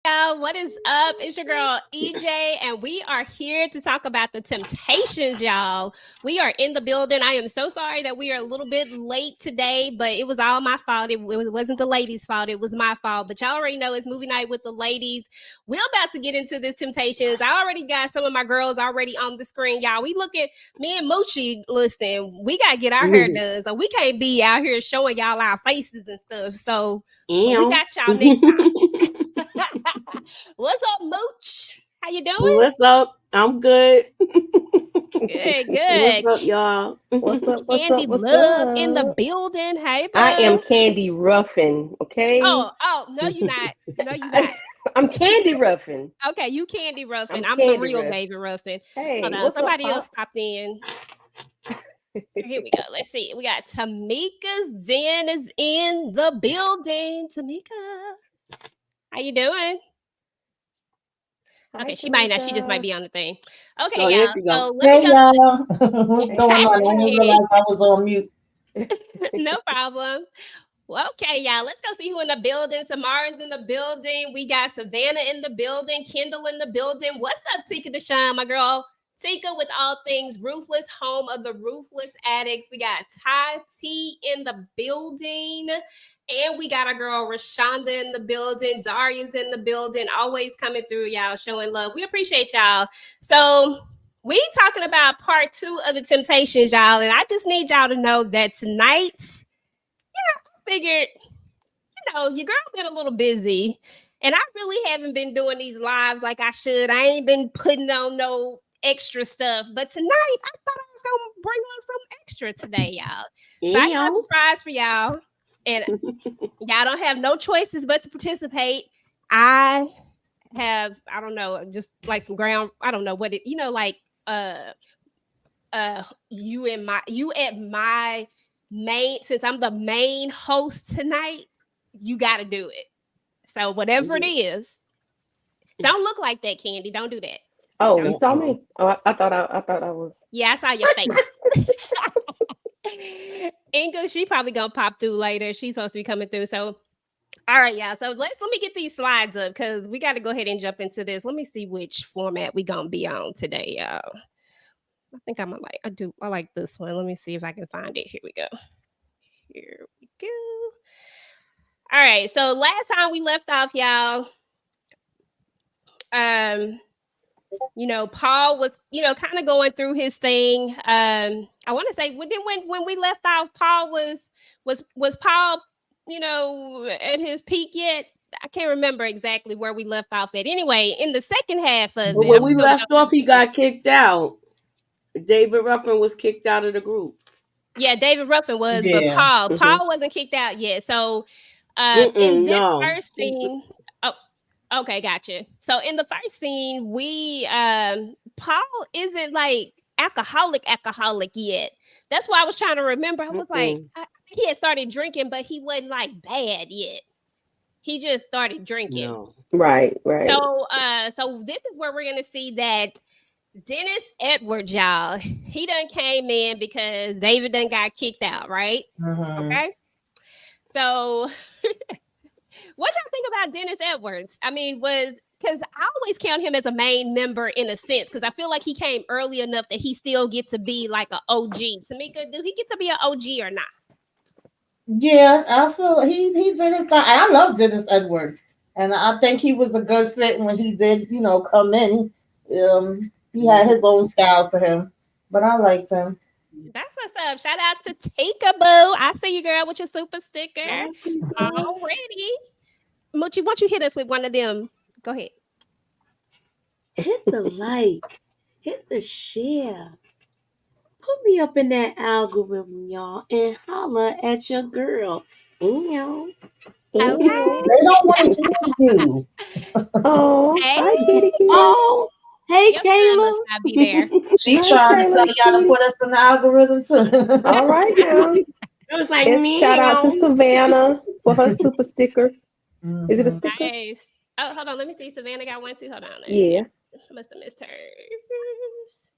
What is up? It's your girl EJ, and we are here to talk about the Temptations, y'all. We are in the building. I am so sorry that we are a little bit late today, but it was all my fault. It wasn't the ladies' fault. It was my fault. But y'all already know it's movie night with the ladies. We're about to get into this Temptations. I already got some of my girls already on the screen, y'all. We look at me and Moochie. Listen, we gotta get our hair done, so we can't be out here showing y'all our faces and stuff. So we got y'all next time. What's up, Mooch? How you doing? What's up? I'm good. Good. What's up, y'all? What's up? Candy Love in the building. Hey, bro. I am Candy Ruffin. Okay. Oh, no, you're not. No, you're not. I'm Candy Ruffin. Okay, you Candy Ruffin. I'm Candy the real Ruffin. David Ruffin. Hey, hold on. what's Somebody up, else popped in. Here we go. Let's see. We got Tamika's Den is in the building. Tamika, how you doing? Okay, she might not. She just might be on the thing. Okay, y'all. So let me go. Y'all. What's going on? I didn't realize I was on mute. No problem. Well, okay, y'all. Let's go see who in the building. Samara's in the building. We got Savannah in the building. Kendall in the building. What's up, Tika Deshawn, my girl? Tika with all things ruthless, home of the ruthless addicts. We got Ty T in the building. And we got our girl Rashonda in the building. Daria's in the building. Always coming through, y'all, showing love. We appreciate y'all. So we talking about part 2 of the Temptations, y'all. And I just need y'all to know that tonight, I figured, your girl been a little busy. And I really haven't been doing these lives like I should. I ain't been putting on no extra stuff. But tonight, I thought I was going to bring on some extra today, y'all. So I got a surprise for y'all. And y'all don't have no choices but to participate. I have, I don't know, just like some ground. I don't know what it, like you at my main, since I'm the main host tonight, you got to do it. So whatever it is, don't look like that, Candy. Don't do that. Oh, you saw me? Oh, I thought I was. Yeah, I saw your face. Inga, she probably gonna pop through later. She's supposed to be coming through. So, all right, yeah. So let me get these slides up because we got to go ahead and jump into this. Let me see which format we gonna be on today, y'all. I think I'm like I like this one. Let me see if I can find it. Here we go. All right. So last time we left off, y'all. Paul was, kind of going through his thing. I want to say when we left off, Paul was Paul, at his peak yet? I can't remember exactly where we left off at. Anyway, in the second half of it, when we left off, he got kicked out. David Ruffin was kicked out of the group. Yeah, David Ruffin was, but Paul wasn't kicked out yet. So in this first scene. Okay, gotcha. So in the first scene, we Paul isn't like alcoholic yet. That's why I was trying to remember. I was like, he had started drinking, but he wasn't like bad yet. He just started drinking. No. Right. So this is where we're gonna see that Dennis Edwards, y'all, he done came in because David done got kicked out, right? Okay. So what y'all think about Dennis Edwards? I mean, because I always count him as a main member in a sense, because I feel like he came early enough that he still get to be like an OG. Tamika, do he get to be an OG or not? Yeah, I feel he did his thing. I love Dennis Edwards, and I think he was a good fit when he did, come in. He had his own style to him, but I liked him. That's what's up. Shout out to Tika Boo. I see you, girl, with your super sticker already. Moochie, why don't you hit us with one of them? Go ahead. Hit the like. Hit the share. Put me up in that algorithm, y'all, and holla at your girl. Okay. They don't want to hear you. Oh, hey. Hi, Kitty. Oh, hey, Your Kayla. I'll be there. She's trying to tell y'all to put us in the algorithm too. All right, now. It was like me. Shout out to Savannah for her super sticker. Is it a sticker? Nice. Oh, hold on. Let me see. Savannah got one too. Hold on. Yeah. I must have missed hers.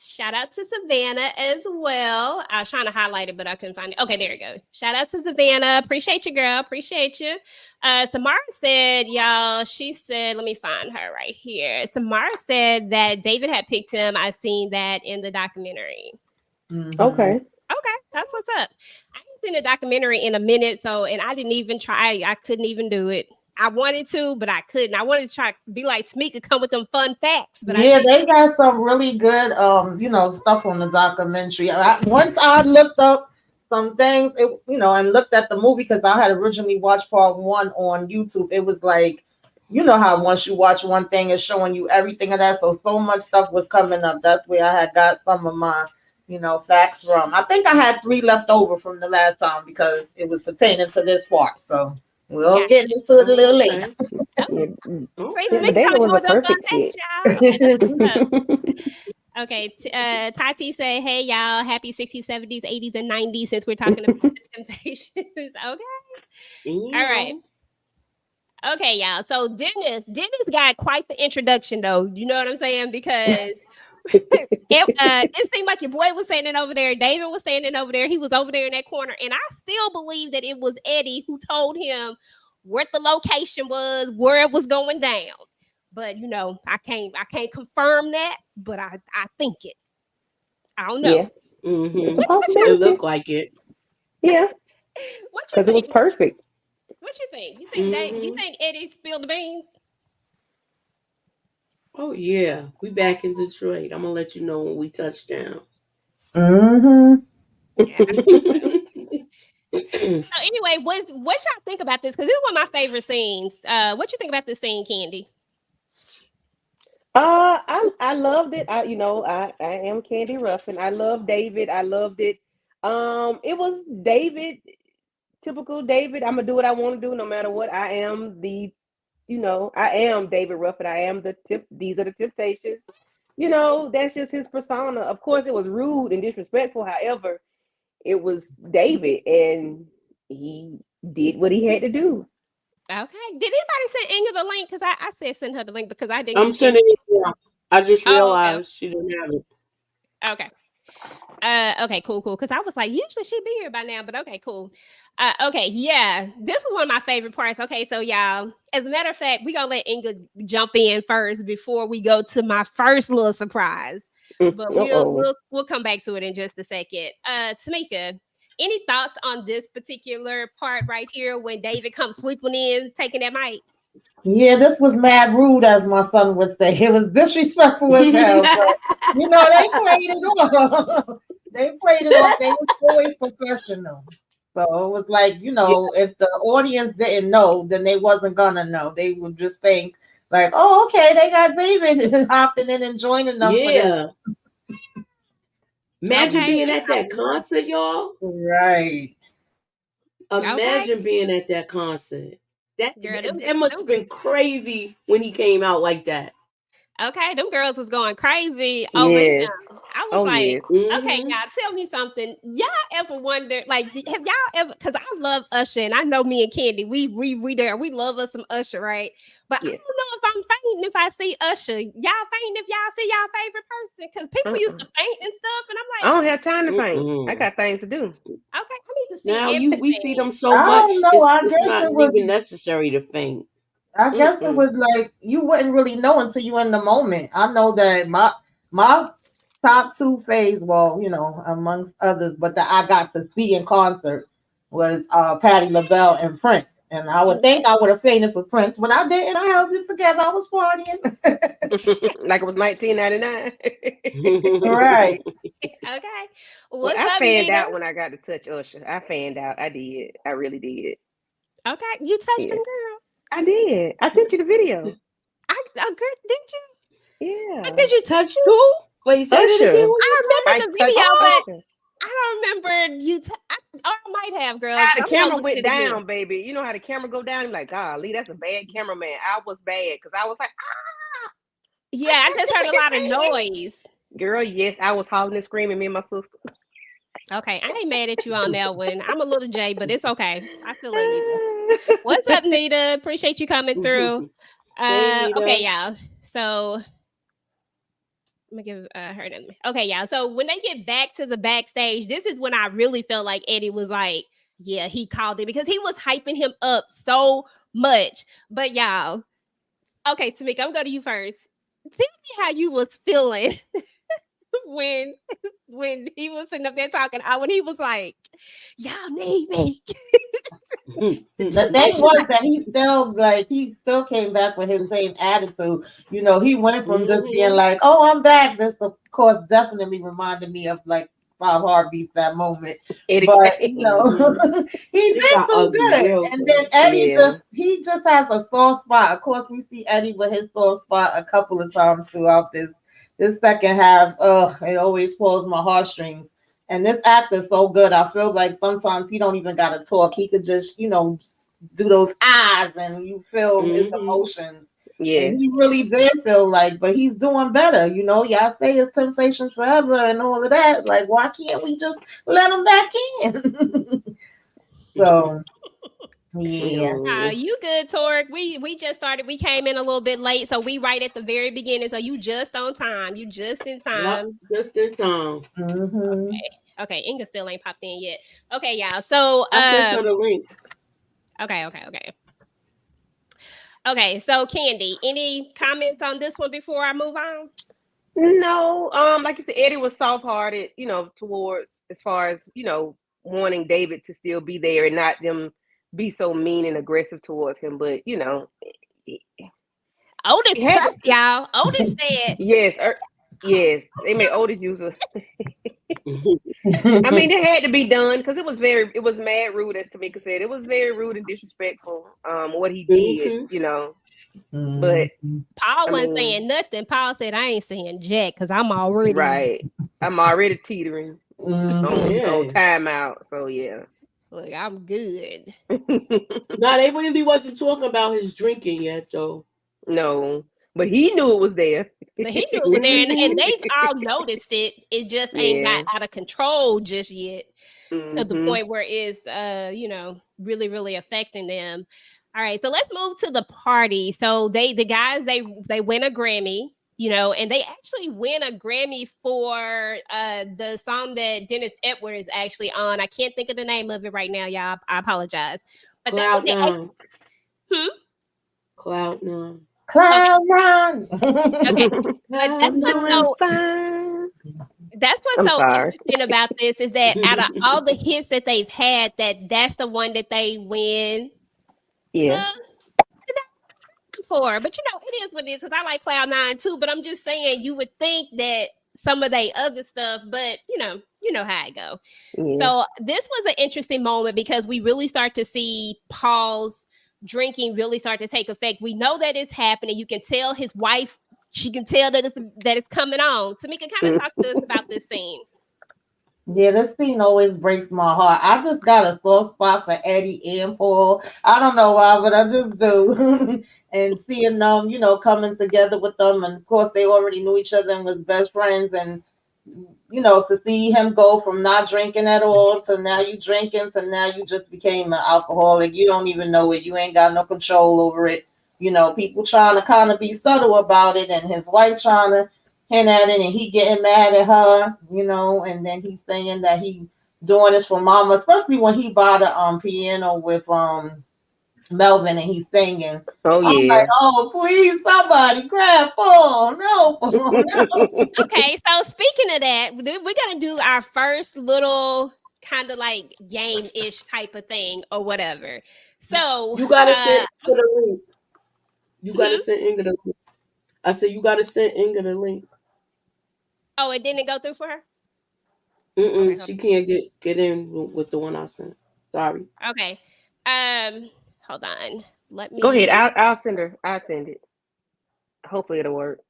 Shout out to Savannah as well. I was trying to highlight it, but I couldn't find it. Okay, there you go. Shout out to Savannah. Appreciate you, girl. Appreciate you. Samara said, y'all, she said, let me find her right here. Samara said that David had picked him. I seen that in the documentary. Okay. Okay, that's what's up. I ain't seen a documentary in a minute, and I didn't even try. I couldn't even do it. I wanted to, but I couldn't. I wanted to try to be like Tamika, come with them fun facts. But yeah, they got some really good, stuff on the documentary. Once I looked up some things, and looked at the movie because I had originally watched part 1 on YouTube. It was like, you know how once you watch one thing, it's showing you everything of that. So much stuff was coming up. That's where I had got some of my, facts from. I think I had 3 left over from the last time because it was pertaining to this part. So. We'll get into it a little later. But David was a perfect fit. Okay, Tati said, hey, y'all, happy 60s, 70s, 80s, and 90s since we're talking about the Temptations. Okay. All right. Okay, y'all. So Dennis got quite the introduction, though. You know what I'm saying? Because it seemed like your boy was standing over there. David was standing over there. He was over there in that corner. And I still believe that it was Eddie who told him what the location was, where it was going down. But, I can't confirm that, but I think it. I don't know. Yeah. It looked like it. Yeah. Because it was perfect. What you think? You think Eddie spilled the beans? Oh yeah, we back in Detroit. I'm gonna let you know when we touch down. Yeah, so anyway, what y'all think about this? Because this is one of my favorite scenes. What you think about this scene, Candy? I loved it. I am Candy Ruffin. I love David. I loved it. It was David, typical David. I'm gonna do what I want to do, no matter what. I am I am David Ruffin. I am these are the Temptations. That's just his persona. Of course, it was rude and disrespectful. However, it was David, and he did what he had to do. Okay. Did anybody send Inga the link? Because I said send her the link because I didn't. I'm sending it. Yeah. I just realized she didn't have it. Okay. Okay, cool. Because I was like, usually she'd be here by now, but okay, cool. Okay, yeah. This was one of my favorite parts. Okay, so y'all, as a matter of fact, we're gonna let Inga jump in first before we go to my first little surprise. But we'll come back to it in just a second. Tamika, any thoughts on this particular part right here when David comes sweeping in, taking that mic? Yeah, this was mad rude, as my son would say. It was disrespectful as hell. But, they played it off. They played it off. They were always professional. So it was like, if the audience didn't know, then they wasn't gonna know. They would just think like, oh, okay, they got David hopping in and joining them. Yeah. Imagine being at that concert, y'all. Right. Imagine being at that concert. That must have been crazy when he came out like that. Okay, them girls was going crazy. Yes. I was okay, y'all, tell me something. Y'all ever wonder, like, have y'all ever? Because I love Usher, and I know me and Candy, we love us some Usher, right? But yes. I don't know if I'm fainting if I see Usher. Y'all fainting if y'all see y'all favorite person? Because people used to faint and stuff, and I'm like, I don't have time to faint. I got things to do. Okay, I need to see. Now we see them so much. It's not even necessary to faint. I guess it was like you wouldn't really know until you in the moment. I know that my top 2 faves, amongst others, but that I got to see in concert was Patti LaBelle and Prince. And I would think I would have fainted for Prince, but I didn't. I held it together. I was partying. Like it was 1999. Right. Okay. Well, I fanned out when I got to touch Usher. I fanned out. I did. I really did. Okay. You touched him, girl. I did. I sent you the video. Girl, did you? Yeah. But did you touch him? Who? Wait, say it again. I remember the video, but I don't remember you. I might have, girl. How the camera went down, baby. You know how the camera go down? You're like, golly, that's a bad cameraman. I was bad because I was like, ah. Yeah, I just heard a lot of noise. Girl, yes, I was hollering and screaming, me and my sister. Okay, I ain't mad at you on that one. I'm a little J, but it's okay. I still love you. What's up, Nita? Appreciate you coming through. Okay, y'all. So Let me give her another. Okay, y'all. So when they get back to the backstage, this is when I really felt like Eddie was like, yeah, he called it because he was hyping him up so much. But y'all, okay, Tamika, I'm going to you first. Tell me how you was feeling when he was sitting up there talking. When he was like, y'all need me. The thing was that he still came back with his same attitude. You know, he went from just being like, "Oh, I'm back." This, of course, definitely reminded me of like Bob Harvey's that moment. But you know, he did so good. And then Eddie just has a soft spot. Of course, we see Eddie with his soft spot a couple of times throughout this second half. It always pulls my heartstrings. And this actor's so good. I feel like sometimes he don't even gotta talk. He could just, you know, do those eyes and you feel his emotions. Yeah. And he really did feel like, but he's doing better. You know, y'all say it's Temptation Forever and all of that. Like, why can't we just let him back in? So yeah. You good, Torque? We just started. We came in a little bit late, so we right at the very beginning. So you just on time. You just in time. Yep, just in time. Okay. Inga still ain't popped in yet. Okay, y'all. So I sent her the link. Okay. So Candy, any comments on this one before I move on? No. Like you said, Eddie was soft-hearted. You know, towards as far as wanting David to still be there and not them be so mean and aggressive towards him. But Otis cussed, y'all. Otis said, yes, they made Otis use a. I mean, it had to be done because it was mad rude, as Tamika said. It was very rude and disrespectful. What he did, But Paul wasn't saying nothing. Paul said, "I ain't saying jack because I'm already right. I'm already teetering on timeout." So yeah. Look, I'm good. No, they really wasn't talking about his drinking yet, though. No, but he knew it was there. But he knew it was there, and they've all noticed it. It just ain't got out of control just yet, to the point where it's really, really affecting them. All right, so let's move to the party. So the guys they win a Grammy. And they actually win a Grammy for the song that Dennis Edwards actually on. I can't think of the name of it right now, y'all. I apologize. But Cloud Nine. Cloud Nine. Cloud Nine. Okay. But that's what's so interesting about this is that out of all the hits that they've had, that's the one that they win. Yeah. For, but it is what it is because I like Cloud Nine too. But I'm just saying, you would think that some of the other stuff, but you know how it go. Yeah. So this was an interesting moment because we really start to see Paul's drinking really start to take effect. We know that it's happening. You can tell his wife; she can tell that it's coming on. Tamika, kind of talk to us about this scene. Yeah, this scene always breaks my heart. I just got a soft spot for Eddie and Paul. I don't know why, but I just do. And seeing them, coming together with them. And of course, they already knew each other and was best friends. And, to see him go from not drinking at all to now you drinking to now you just became an alcoholic. You don't even know it. You ain't got no control over it. People trying to kind of be subtle about it and his wife trying to hint at it and he getting mad at her, and then he's saying that he doing this for mama, especially when he bought a piano with Melvin and he's singing. Oh yeah. I'm like, oh please, somebody grab Paul. No. Okay, so speaking of that, we're gonna do our first little kind of like game-ish type of thing or whatever. So you gotta send Inga the link. You gotta send Inga the link. I said you gotta send Inga the link. Oh, it didn't go through for her? Okay, she can't get in with the one I sent. Sorry. Okay. Hold on. Let me go ahead. I'll send her. I'll send it. Hopefully it'll work.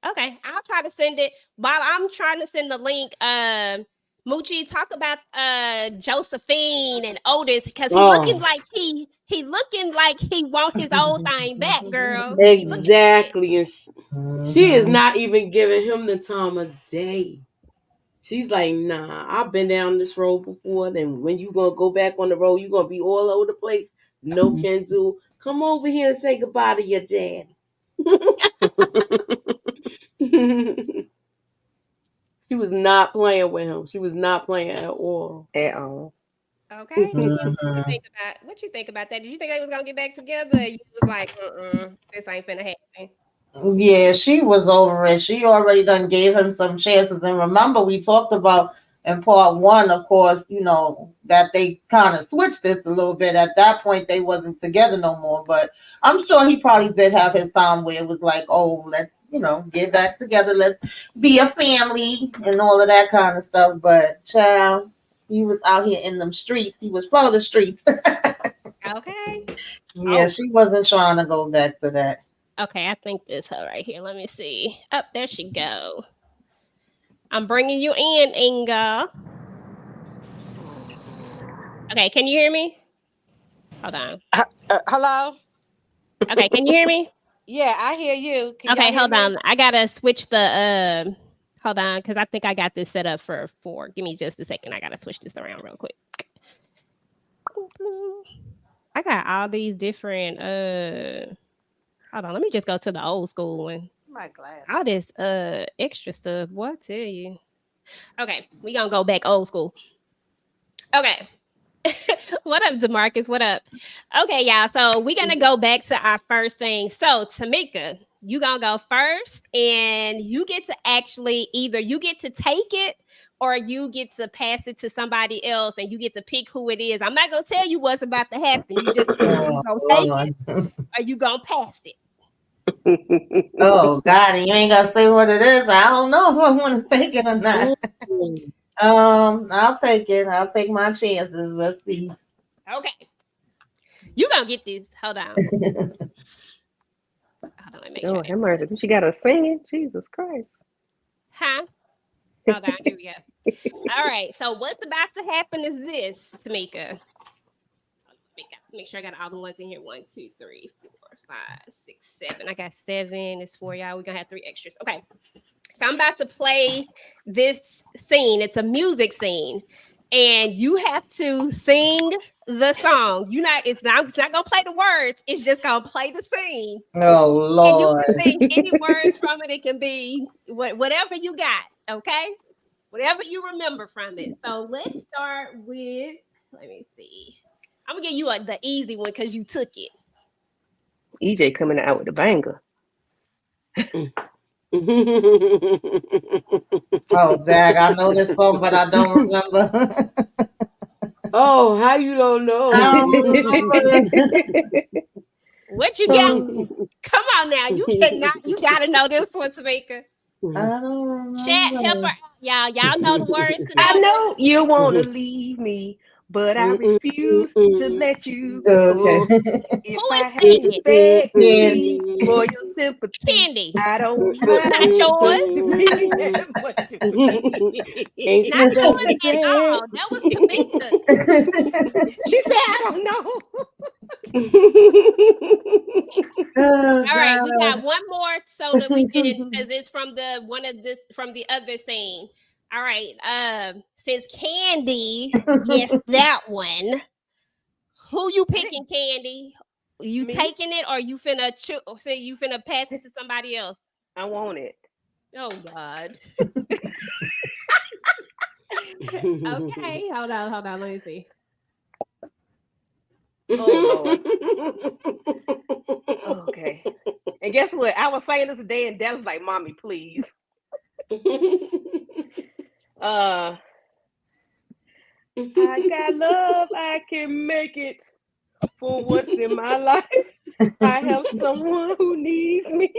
Okay, I'll try to send it. While I'm trying to send the link, Moochie, talk about Josephine and Otis because looking like he looking like he want his old thing back, girl. Exactly, and she is not even giving him the time of day. She's like, nah, I've been down this road before. Then when you gonna go back on the road, you gonna be all over the place. No can do. Come over here and say goodbye to your daddy. She was not playing with him. She was not playing at all. At all. Okay. What Mhm. you think about that? Did you think they was gonna get back together? Or you was like, this ain't finna happen. Yeah, she was over it. She already done gave him some chances. And remember, we talked about in part one, of course, that they kind of switched this a little bit. At that point, they wasn't together no more. But I'm sure he probably did have his time where it was like, oh, let's, get back together. Let's be a family and all of that kind of stuff. But child, he was out here in them streets. He was for the streets. Okay. Yeah, she wasn't trying to go back to that. Okay, I think this her right here. Let me see. Up there she go. I'm bringing you in, Inga. Okay, can you hear me? Hold on. Hello? Okay, can you hear me? Yeah, I hear you. Can Okay, y'all hear hold me? on. I gotta switch the hold on, because I think I got this set up for 4. Give me just a second. I gotta switch this around real quick. I got all these different hold on, let me just go to the old school one. My glass. All this extra stuff. What I tell you? Okay, we gonna go back old school. Okay. What up, DeMarcus? What up? Okay, y'all. So we're gonna go back to our first thing. So Tamika, you gonna go first, and you get to actually either you get to take it or you get to pass it to somebody else, and you get to pick who it is. I'm not gonna tell you what's about to happen. You just you gonna take it or you gonna pass it. Oh God, and you ain't gotta say what it is. I don't know if I want to take it or not. I'll take it. I'll take my chances. Let's see. Okay. You gonna get this. Hold on. Hold on, let me make sure. Oh, mercy. She got us singing. Jesus Christ. Huh? Hold on, here we go. All right. So what's about to happen is this, Tamika. Make sure I got all the ones in here. 1, 2, 3, 4, 5, 6, 7. I got 7. It's 4, y'all. We're gonna have 3 extras. Okay. So I'm about to play this scene. It's a music scene. And you have to sing the song. It's not gonna play the words, it's just gonna play the scene. Oh Lord. And you can sing any words from it. It can be whatever you got, okay? Whatever you remember from it. So let's start with, let me see. I'm gonna give you the easy one because you took it. EJ coming out with the banger. Oh, Dag, I know this song, but I don't remember. Oh, how you don't know? I don't remember. What you got? Come on now. You gotta know this one, Tamika. I don't remember. Chat, help her out, y'all. Y'all know the words to I that know you want to leave me, but I refuse to let you go. Okay. If Who I is have to singing? beg Candy. for your sympathy, Candy. I don't It's not mind. yours. Ain't Not too yours much at all. That was Tamika's. She said, I don't know. Oh, All right, we God. got one more so that we can, because it's from the other scene. All right. Since Candy guessed that one, who you picking, Candy? You Me? taking it or you finna say you finna pass it to somebody else? I want it. Oh God. Okay, hold on. Let me see. Oh Lord. Okay. And guess what? I was saying this today, and Dallas like, "Mommy, please." I got love. I can make it for once in my life. I have someone who needs me.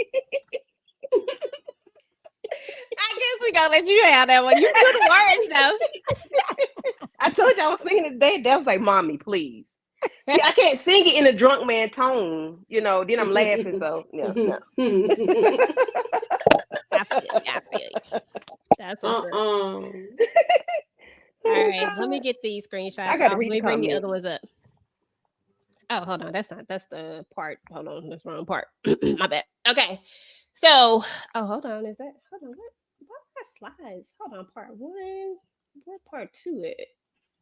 I guess we gonna let you have that one. You do the words though. I told you I was singing it today. Dallas like, "Mommy, please." See, I can't sing it in a drunk man tone, then I'm laughing. So no. I feel you. That's what's up. All right, let me get these screenshots. I gotta Let read me the bring the comments. other ones up. Oh, hold on. That's the part. Hold on. That's the wrong part. My bad. Okay. So, hold on. Hold on. What slides? Hold on. Part 1. Where part 2 at?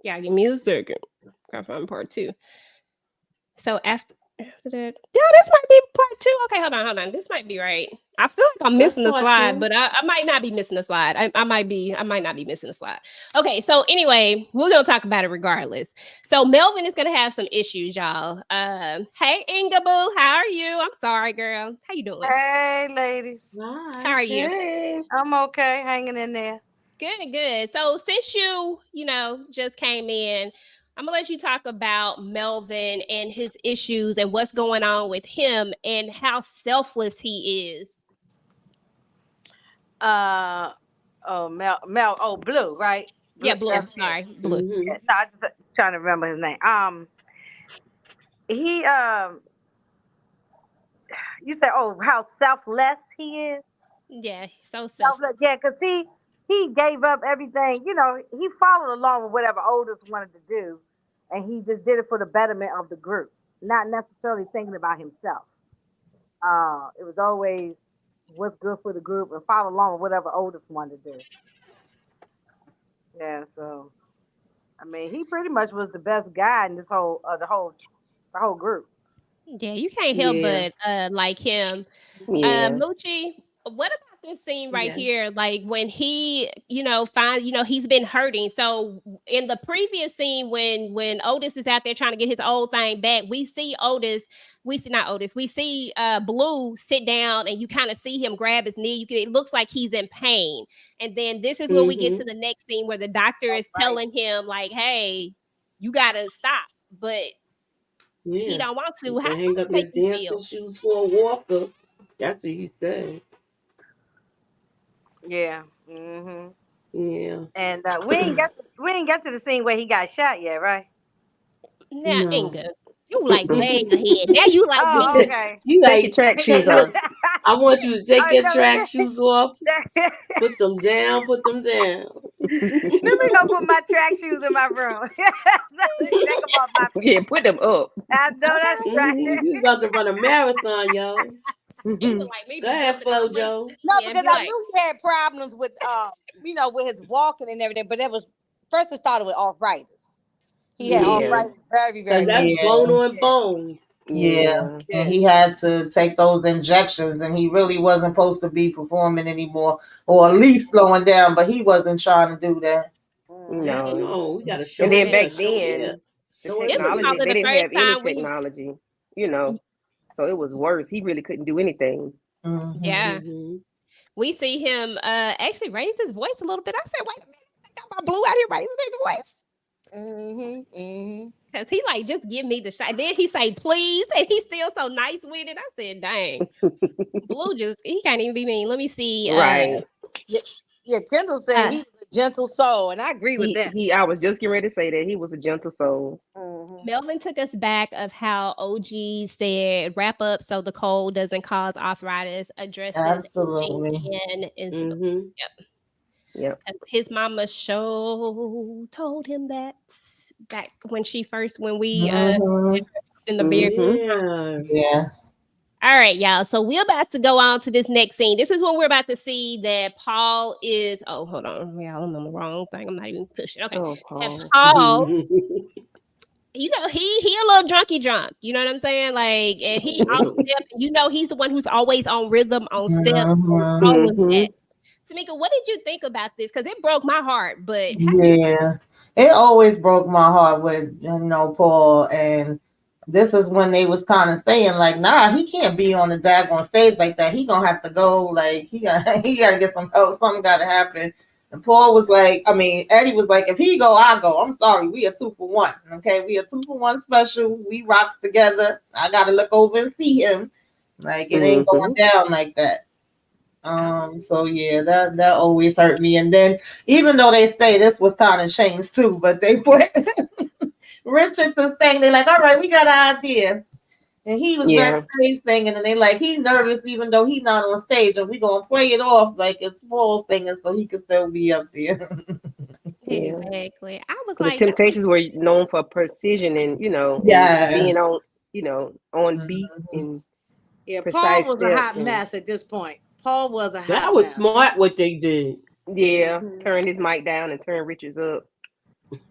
Yeah, give me a second. Gotta find part 2. So after that, yeah, this might be part 2. Okay, hold on. This might be right. I feel like I'm missing the part slide, two. but I might not be missing the slide. I might not be missing the slide. Okay, so anyway, we're gonna talk about it regardless. So Melvin is gonna have some issues, y'all. Hey Ingaboo, how are you? I'm sorry, girl. How you doing? Hey, ladies. Hi. How are you? Hey. I'm okay, hanging in there. Good, good. So since you just came in, I'm gonna let you talk about Melvin and his issues and what's going on with him and how selfless he is. Blue, right? Yeah, Blue. Yeah. Sorry, Blue. Mm-hmm. No, I just trying to remember his name. He you say, oh, how selfless he is. Yeah, so Selfless, selfless. yeah, because he gave up everything. You know, he followed along with whatever Otis wanted to do, and he just did it for the betterment of the group, not necessarily thinking about himself. It was always what's good for the group and follow along with whatever Otis wanted to do. Yeah, so I mean, he pretty much was the best guy in this the whole group. Yeah, you can't help Yeah. but like him. Yeah. Moochie, what about this scene right Yes. here? Like when he, finds, he's been hurting. So in the previous scene, when Otis is out there trying to get his old thing back, we see Otis. We see not Otis. We see Blue sit down, and you kind of see him grab his knee. It looks like he's in pain. And then this is when we get to Mm-hmm. the next scene where the doctor is Right. telling him like, "Hey, you gotta stop," but he Yeah. don't want to. You How can does hang that up your make you dancing feel? shoes for a walker. That's what he said. Yeah. Mhm. Yeah. And we ain't get to the scene where he got shot yet, right? Now, No. Inga, you like way ahead. Now you like me. Oh, okay. You Take your like track shoes look. off. I want you to take Oh, your no, track shoes off, let put them down, put them down. me go put my track shoes in my room. Take them off my feet. Yeah, put them up. I know that's Okay. right. You about to run a marathon, yo. Inga like me Go be ahead, jumping all the way. Flojo. No, Yeah, and because be I like, knew he had problems with with his walking and everything, but it was first it started with arthritis. He had Yeah. Yeah. arthritis very, Cause very that's bad. Yeah, bone on bone. yeah. Yeah. Yeah. And he had to take those injections, and he really wasn't supposed to be performing anymore, or at least slowing down. But he wasn't trying to do that. Mhm. Hell No. no. We gotta And show then here, back show there, then, the show this is everywhere. technology, probably they the didn't first have any time we, technology, you know. So it was worse. He really couldn't do anything. Hmm. yeah, Mm-hmm. we see him actually raise his voice a little bit. I said, wait a minute, I got my Blue out here raising his voice. Mhm. Mhm. Cause he like just give me the shot. Then he say please, and he's still so nice with it. I said, dang, Blue just he can't even be mean. Let me see. Right. Yeah, yeah. Kendall said Uh he was a gentle soul, and I agree with that. I was just getting ready to say that he was a gentle soul. Mhm. Melvin took us back of how OG said wrap up so the cold doesn't cause arthritis, addresses aging Absolutely. and Mm-hmm. yep. Yep. His mama show told him that back when she first when we Hmm. in the very Mm-hmm. Yeah. Yeah. all right, y'all. So we're about to go on to this next scene. This is when we're about to see that Paul is. Oh, hold on, y'all. I'm on the wrong thing. I'm not even pushing. Okay, Oh, that Paul. Paul he a little drunky drunk. You know what I'm saying? Like, and he off step. He's the one who's always on rhythm, on step, Hmm. all of Mm-hmm. that. Tamika, what did you think about this? Because it broke my heart. But how did you? Yeah. It always broke my heart with Paul, and this is when they was kind of saying like, nah, he can't be on the daggone stage like that. He gonna have to go. Like he got he gotta get some help. Something gotta happen. And Paul was like, I mean, Eddie was like, if he go, I go. I'm sorry, we are 2 for 1. Okay, we are 2 for 1 special. We rocks together. I gotta look over and see him. Like it ain't going Mm-hmm. down like that. So yeah, that always hurt me. And then even though they say this was kind of changed too, but they put Richardson saying they like, all right, we got an idea. And he was Yeah. backstage singing, and they like he's nervous even though he's not on stage, and we gonna play it off like it's Paul singing so he can still be up there. Yeah. Exactly. I was Because the like, that's what. Temptations were known for precision and, and Yes. being on, on beat Mhm. and Yeah, Paul precise was a steps. hot And mess at this point. Paul was a That hot was mess. smart what they did. yeah, Mhm. turn his mic down and turn Richards up.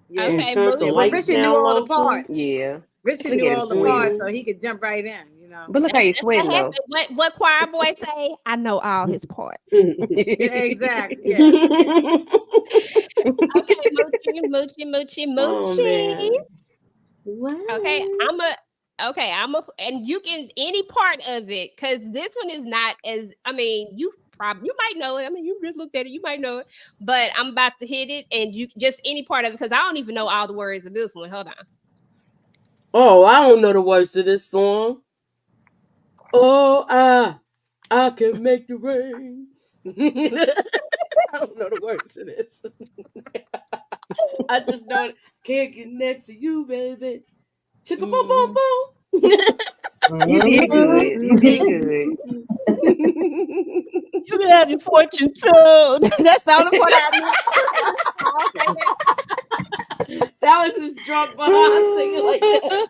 Yeah, And Okay, turned the yeah, Moochie. but lights Richard knew down all the low too. parts. Yeah. Richard Look knew at him all the swing. parts, Mm-hmm. so he could jump right in. But look how you That's sweating what though. happened. What choir boy say? I know all his parts. Exactly. Yeah. Okay, Moochie. Oh man. What? Okay, and you can any part of it because this one is not as. I mean, you might know it. I mean, you just looked at it, you might know it. But I'm about to hit it, and you just any part of it because I don't even know all the words of this one. Hold on. Oh, I don't know the words to this song. Oh, I can make the rain. I don't know the words to this. I just know it. Can't get next to you, baby. Chicka boom boom boom. You did good. You did good. You can have your fortune too. That's the only part I know. That was just drunk behind singing like that.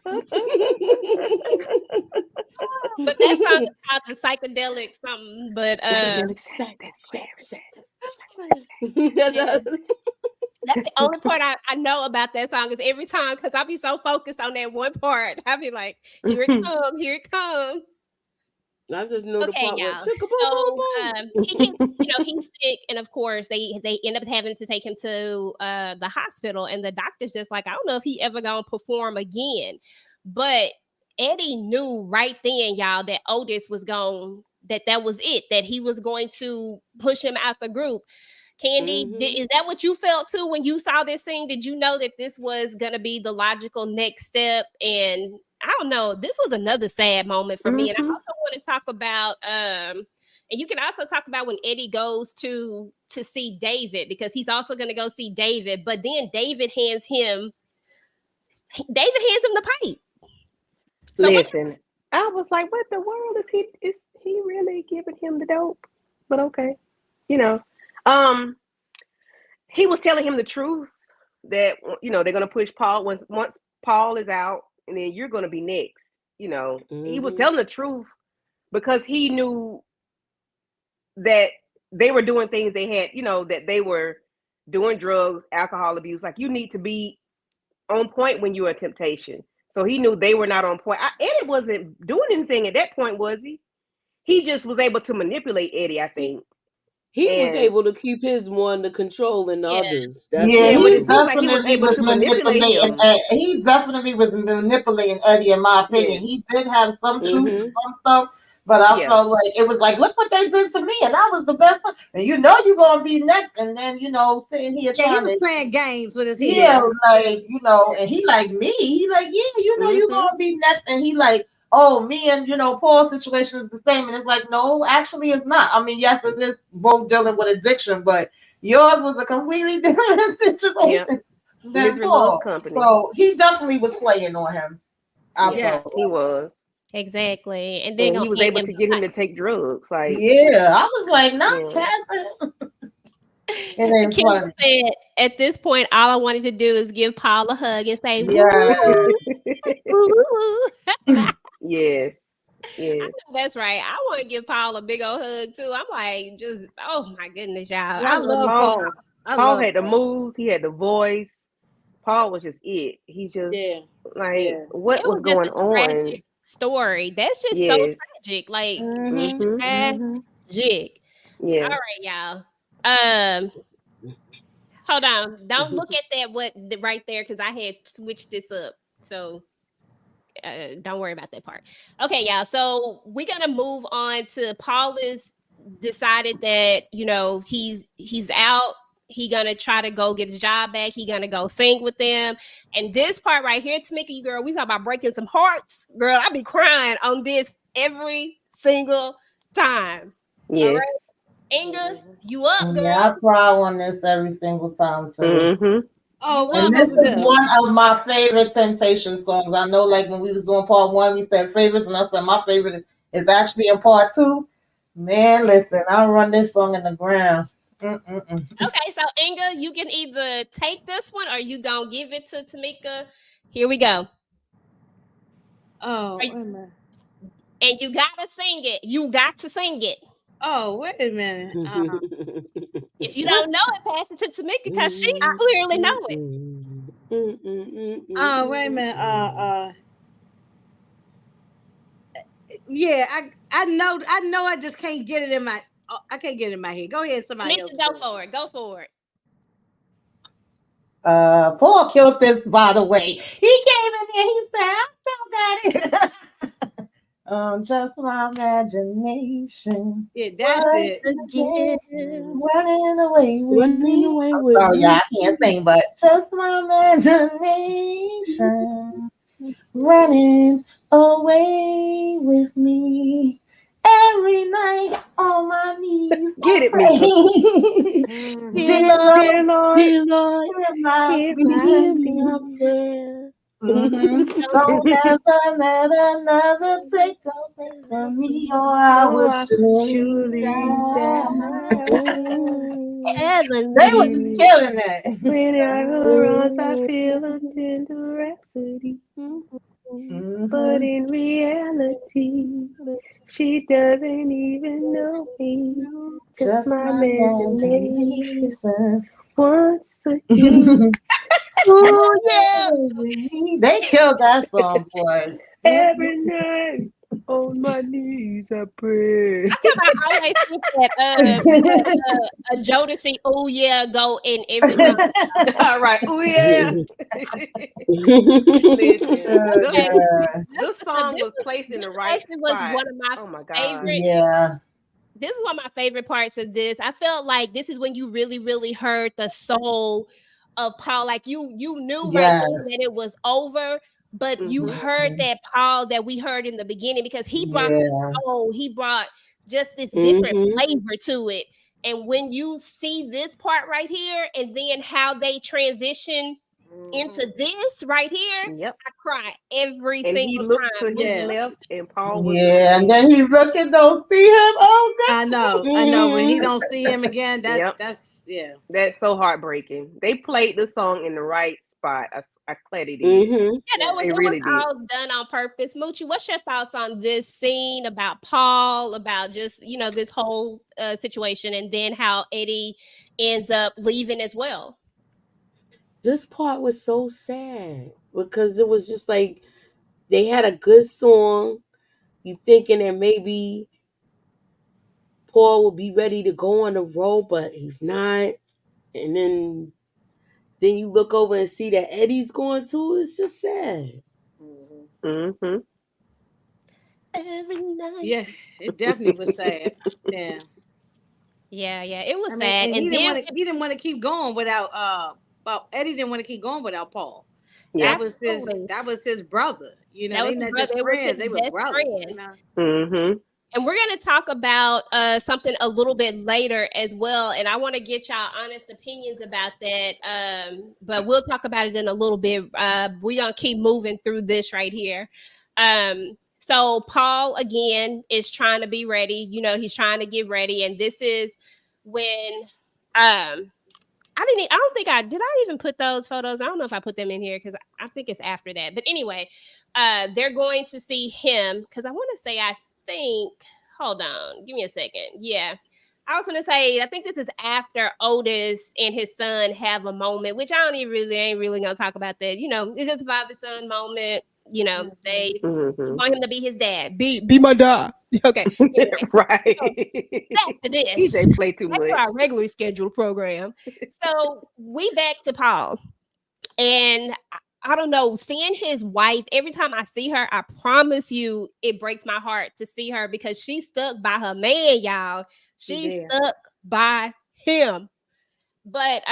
But that song is called the psychedelic something. But that's the only part I know about that song is every time because I'll be so focused on that one part. I'll be like, here it comes, here it comes. I just know the part y'all. where He gets, he's sick, and of course they end up having to take him to the hospital, and the doctor's just like, I don't know if he ever gonna perform again. But Eddie knew right then, y'all, that Otis was that was it, that he was going to push him out the group. Candy, is that what you felt too when you saw this scene? Did you know that this was going to be the logical next step? And I don't know, this was another sad moment for me. And I also want to talk about, and you can also talk about when Eddie goes to see David, because he's also going to go see David. But then David hands him the pipe. So listen, I was like, what the world is he really giving him the dope? But okay, he was telling him the truth that they're gonna push Paul once Paul is out, and then you're gonna be next. He was telling the truth because he knew that they were doing things they had, that they were doing drugs, alcohol abuse. Like, you need to be on point when you're a temptation. So he knew they were not on point. Eddie wasn't doing anything at that point, was he? He just was able to manipulate Eddie, I think. He was able to keep his one to control and the others. That's he definitely was manipulating. He definitely was manipulating Eddie, in my opinion. He did have some truth and some stuff, but I felt like it was like, look what they did to me, and that was the best one. And you're gonna be next, and then sitting here trying he was playing games with his head. Yeah, like and he like me. He like, you're gonna be next, and he like, oh, me and Paul's situation is the same, and it's like, no, actually it's not. I mean, yes, it is both dealing with addiction, but yours was a completely different situation than Paul. So he definitely was playing on him. He was. Exactly. And then he was able to get him to take drugs. Like, I was like, not passing. And Kim said, at this point, all I wanted to do is give Paul a hug and say, yes. That's right. I want to give Paul a big old hug too. I'm like, just, oh my goodness, y'all. I love Paul. Paul had the moves. He had the voice. Paul was just it. He just what was going on? Story. That's just so tragic. Like tragic. Yeah. All right, y'all. Hold on. Don't look at that right there, because I had switched this up. So don't worry about that part. Okay, y'all. So we're gonna move on to Paul is decided that he's out. He gonna try to go get his job back. He gonna go sing with them. And this part right here, Tamika, you girl, we talk about breaking some hearts. Girl, I be crying on this every single time. Yeah. All right? Inga, you up, girl? Yeah, I cry on this every single time too. Oh, and this is one of my favorite Temptation songs. I know, like when we was doing part 1, we said favorites, and I said my favorite is actually in part 2. Man, listen, I'll run this song in the ground. Okay, so Inga, you can either take this one or you gonna give it to Tamika. Here we go. Oh, wait a minute. And you gotta sing it. You got to sing it. Oh, wait a minute. If you don't know it, pass it to Tamika, because she clearly know it. Oh, wait a minute. Yeah, I know I just can't get it in my I can't get it in my head. Go ahead, somebody else. Go for it. Go for it. Paul killed this, by the way. He came in there, he said, I still got it. Just my imagination. Yeah, that's it. Again. Running away with Running me. away I'm with sorry, me. y'all, I can't sing, but just my imagination. Running away with me. Every night on my knees. Get it, I Mika. pray. Dear Dear Lord, Dear Lord, Dear Lord, hear my hear my hear plea. my plea. prayer. Don't ever let another take away from me, or I Oh, will I surely surely die. die. They was heavenly. killing that. When I runs, I feel a tender rhapsody. But in reality, she doesn't even know me. Just Just my my imagination. imagination. Once again, Oh yeah. They killed that song, boy. every night on my knees I pray. I always think that a Jodeci "Oh yeah" go in every song. All right. Oh yeah. Listen, Oh, Okay, God. this song was placed in this the right actually was spot. one of my Oh my God. favorite. Yeah. This is one of my favorite parts of this. I felt like this is when you really heard the soul of Paul. Like you knew right Yes. then that it was over, but you Mm-hmm. heard that Paul that we heard in the beginning because he brought the Yeah. soul. He brought just this different Mm-hmm. flavor to it. And when you see this part right here, and then how they transition into this right here, Yep. I cry every And he single looked to time. his Yeah. left, and Paul was Yeah. And looking. then he's looking, don't see him. Oh, I know. When he don't see him again, Yep. that's yeah. That's so heartbreaking. They played the song in the right spot. I declare they did. Mm-hmm. Yeah, Yeah. They it was really did. all done on purpose. Moochie, what's your thoughts on this scene about Paul, about just this whole situation, and then how Eddie ends up leaving as well? This part was so sad because it was just like they had a good song. You thinking that maybe Paul will be ready to go on the road, but he's not. And then you look over and see that Eddie's going too. It's just sad. Mm-hmm. Every night. Yeah, it definitely was sad. Yeah. Yeah, it was I mean, sad, and and then he didn't want to keep going without well, Eddie didn't want to keep going without Paul. Yeah. absolutely That was his brother. that was They his not brother. just It was his friends, they were best brothers, friend. Mm-hmm. And we're going to talk about something a little bit later as well. And I want to get y'all honest opinions about that. But we'll talk about it in a little bit. We're going to keep moving through this right here. So Paul, again, is trying to be ready. He's trying to get ready. And this is when I don't think did I even put those photos? I don't know if I put them in here because I think it's after that. But anyway, they're going to see him because I want to say, I think, hold on, give me a second. Yeah. I was going to say, I think this is after Otis and his son have a moment, which I ain't really going to talk about that. It's just a father-son moment. They Mm-hmm. want him to be his dad. Be my dad. Okay. Anyway, Right. so back to He this. just play too Back to much. our regularly scheduled program. So we back to Paul. And I don't know, seeing his wife, every time I see her, I promise you it breaks my heart to see her because she's stuck by her man, y'all. She's stuck by him. But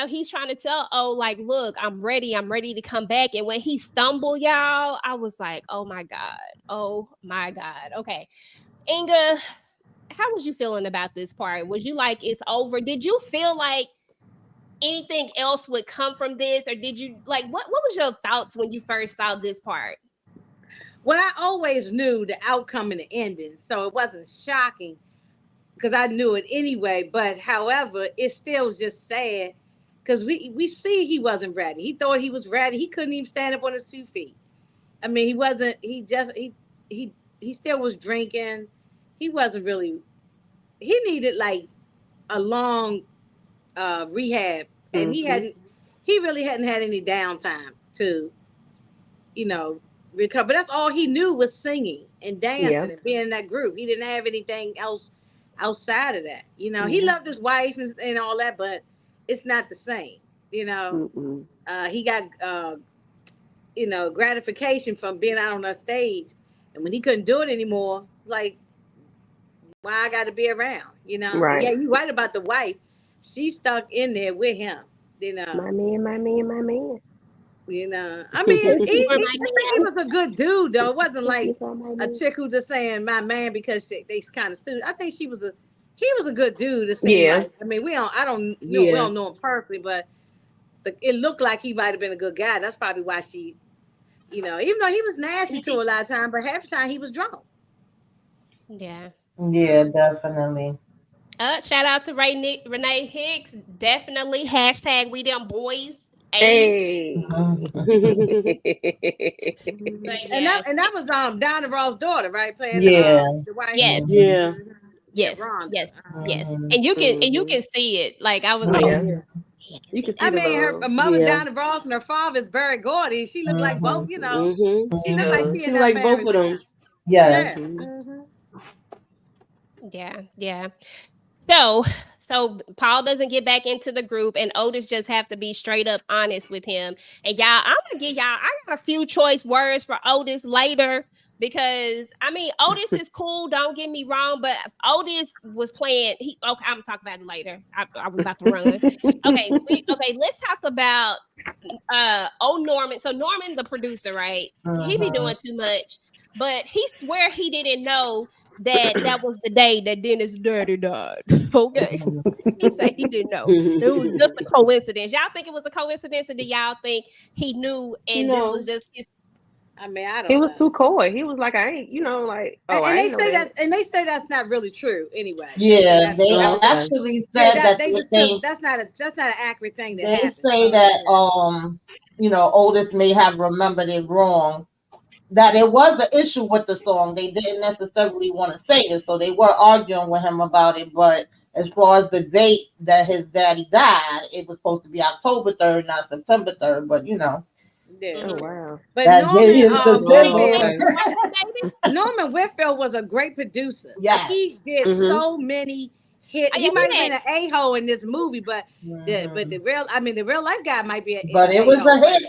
he's trying to tell, like, look, I'm ready to come back. And when he stumbled, y'all, I was like, oh my God. Okay. Inga, how was you feeling about this part? Was you like, it's over? Did you feel like anything else would come from this, or did you like what was your thoughts when you first saw this part? Well, I always knew the outcome and the ending, so it wasn't shocking because I knew it anyway. But however, it's still just sad because we see he wasn't ready. He thought he was ready. He couldn't even stand up on his 2 feet. I mean, he wasn't. He still was drinking. He wasn't really. He needed like a long rehab, and he really hadn't had any downtime to, you know, recover. That's all he knew was singing. and dancing and being in that group. He didn't have anything else outside of that. You know, he Yeah. loved his wife and all that, but it's not the same. You know, Mm-mm. he got gratification from being out on that stage, and when he couldn't do it anymore, like, why I got to be around? You know, Right. yeah, you right about the wife. She's stuck in there with him. You know, My man, my man, my man. I mean, This is for my I think he man. was a good dude, though. It wasn't This like is all my a man. chick who just saying my man because they kind of stupid. I think he was a good dude. It seemed Yeah. like. I mean, we Yeah. don't know him perfectly, but it looked like he might have been a good guy. That's probably why she, even though he was nasty to her a lot of time, but half the time he was drunk. Yeah. Yeah, definitely. Shout out to Renee Hicks. Definitely hashtag we them boys. Hey. But And yeah, that was Donna Ross' daughter, right? Playing Yeah. the wife. yes, Yeah. Yeah, yes, Rhonda. yes, yes. Mhm. And you Mhm. can see it. Like I was like, Yeah. yeah, I can You see can that. see I the mean, her love. mother Yeah. Donna Ross and her father is Barry Gordy. She looked like both, Mm-hmm. She She looked like does. she She in that like both family of them. now. Yeah. Yes. Mhm. Yeah, yeah. So, so Paul doesn't get back into the group, and Otis just have to be straight up honest with him. And y'all, I'm gonna give y'all. I got a few choice words for Otis later because I mean Otis is cool. Don't get me wrong, but Otis was playing. Okay, I'm gonna talk about it later. I was about to run. Okay, let's talk about Norman. So Norman, the producer, right? He be doing too much, but he swear he didn't know that was the day that Dennis Dirty died. Okay. He said he didn't know. It was just a coincidence. Y'all think it was a coincidence, or do y'all think he knew and this was No. just his I mean, I He don't was know. too coy. He was like, I ain't, like, oh, And I they ain't know say that. that's not really true. Anyway, they say Yeah, they that Oh, was okay. actually yeah, said that they they just took think that's not an accurate thing that they happened. say So that yeah. Otis may have remembered it wrong. That it was an issue with the song. They didn't necessarily want to sing it, so they were arguing with him about it. But as far as the date that his daddy died, it was supposed to be October 3rd, not September 3rd. But Yeah. Oh, wow. But that day is Oh, September. Whitfield okay. Norman Whitfield was a great producer. Yes. He did Mhm. so many hits. oh He yeah, might have he been had an a-hole in this movie, but Mhm. the real life guy might be an But it was a-hole. a hit.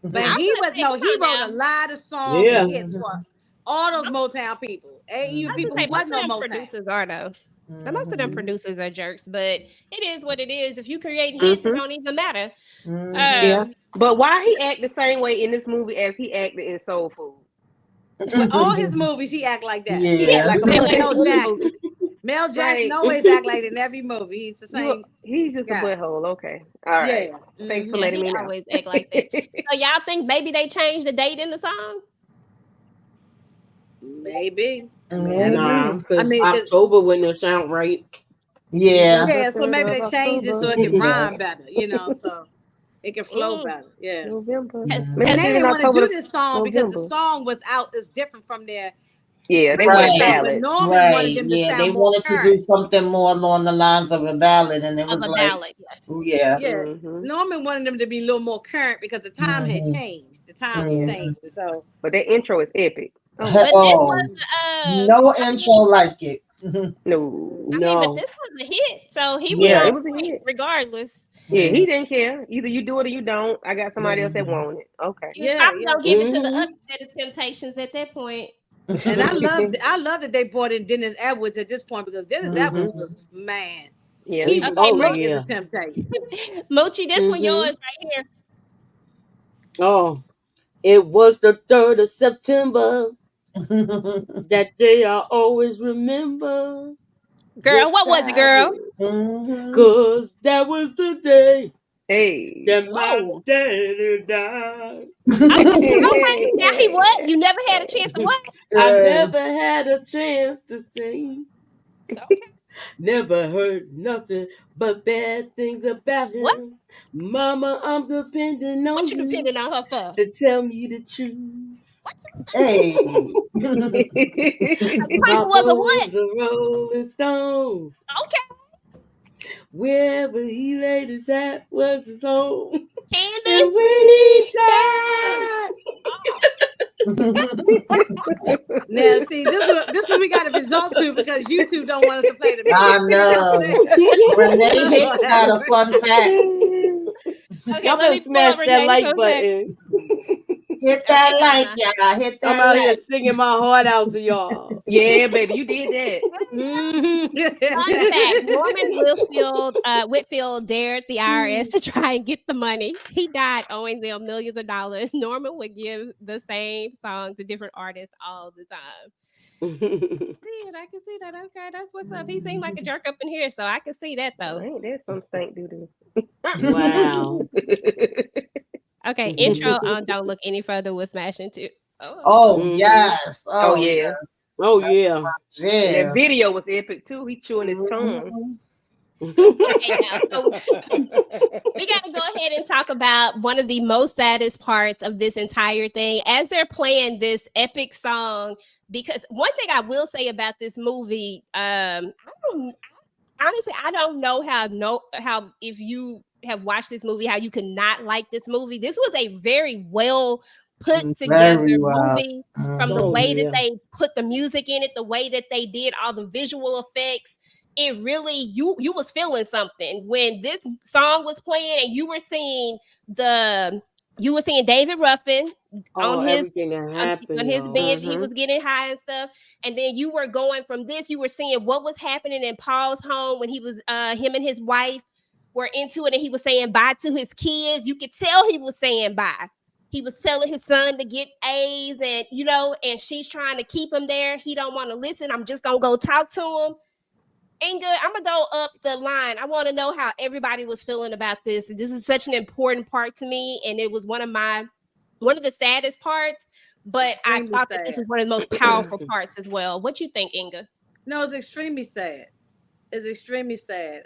But I was he gonna was say, no, come he on wrote a now. lot of songs and Yeah. hits for all those Motown people. And I even was people gonna who say most wasn't of no them Motown. producers are though. Now, most of them Mhm. producers are jerks, but it is what it is. If you create hits, it Mhm. don't even matter. Mhm. Yeah. Um, But why he act the same way in this movie as he acted in Soul Food? With all his movies, he act like that. he Yeah, Yeah. like acts a the same Him way and in Mel every butthole. movie. Jackson. Mel Jackson Right. always act like that in every movie. He's the same He's just a guy. butthole. Okay. All right. Yeah. Thanks for Yeah, letting he me know. always act like that. So y'all think maybe they changed the date in the song? Maybe. Nah, Maybe. I because mean, 'cause- October wouldn't have sound right. Yeah. November yeah. So 3rd maybe of they changed it so October. it can Yeah. rhyme better. So it can flow Mm, better. Yeah. November. Cause Maybe And they they did in didn't want to October do to this song because the November. song was out is different from their Yeah, they previous wanted Right. song. But ballads. Norman wanted Right. them to Yeah. They sound more wanted to current. do something more along the lines of a ballad, and it of was a like, ballad. Yeah. yeah. Yeah. Mm-hmm. Norman wanted them to be a little more current because the time had Mhm. changed. The times were Yeah. changing. So But that intro is epic. Oh my But this god. Oh, was no intro like it. No. but No. this was a hit. So he was Yeah, Yeah. on it was a point hit. regardless. Yeah, he Mhm. didn't care. Either you do it or you don't. I got somebody else that Mhm. want it. Okay. He was yeah, probably yeah. gonna give it to the Mm-hmm. other set of Temptations at that point. And I love that they brought in Dennis Edwards at this point because Dennis Mm-hmm. Edwards was man. Yeah, He he was was Okay, Oh, great good. as a yeah. temptation. Moochie, this one Mm-hmm. yours right here. Oh, it was the 3rd of September. That day I always remember. Girl, Yes, what was it, I girl? will. Mhm. 'Cause that was the day Hey. that my Whoa. daddy died. Okay, now he what? You never had a chance to what? I Uh, never had a chance to sing. Okay. Never heard nothing but bad things about What? him. Mama, I'm depending What on you you depending on her for? to tell me the truth. hey. Piper was a Papa what? was a rolling stone. Okay. Wherever he laid his hat was his home. Candy? And when he died, Oh. Now, see, this is we got to resort to because you two don't want us to play the music. I know. Renee Hicks got a fun fact. Okay, Y'all let better me pull smash up that Renee's like fun fact. button. Hit that Okay, like, Donna. y'all. Hit I'm that out here like. singing my heart out to y'all. Yeah, baby, you did that. Fun fact: Norman Whitfield dared the IRS to try and get the money. He died owing them millions of dollars. Norman would give the same song to different artists all the time. I can see that. Okay, that's what's up. He seemed like a jerk up in here, so I can see that though. Ain't that some stank doo doo? Wow. Okay, intro on Don't Look Any Further was smashing too. Oh, Mhm. yes. Oh yeah. Oh yeah. And Yeah. that video was epic too. He chewing his tongue. Okay, now so we got to go ahead and talk about one of the most saddest parts of this entire thing as they're playing this epic song. Because one thing I will say about this movie, I don't know how if you have watched this movie, how you could not like this movie. This was a very well put together Very well. movie from the Oh, way yeah. that they put the music in it, the way that they did all the visual effects. It really you was feeling something when this song was playing and you were seeing David Ruffin Oh, on his everything that happened, on his yo. bench. He was getting high and stuff. And then you were going from this, you were seeing what was happening in Paul's home when he was him and his wife were into it, and he was saying bye to his kids. You could tell he was saying bye. He was telling his son to get A's, and and she's trying to keep him there. He don't want to listen. I'm just gonna go talk to him. Inga, I'm gonna go up the line. I want to know how everybody was feeling about this. This is such an important part to me, and it was one of the saddest parts. But I Extremely thought that this sad. was one of the most powerful parts as well. What you think, Inga? No, it's extremely sad. It's extremely sad.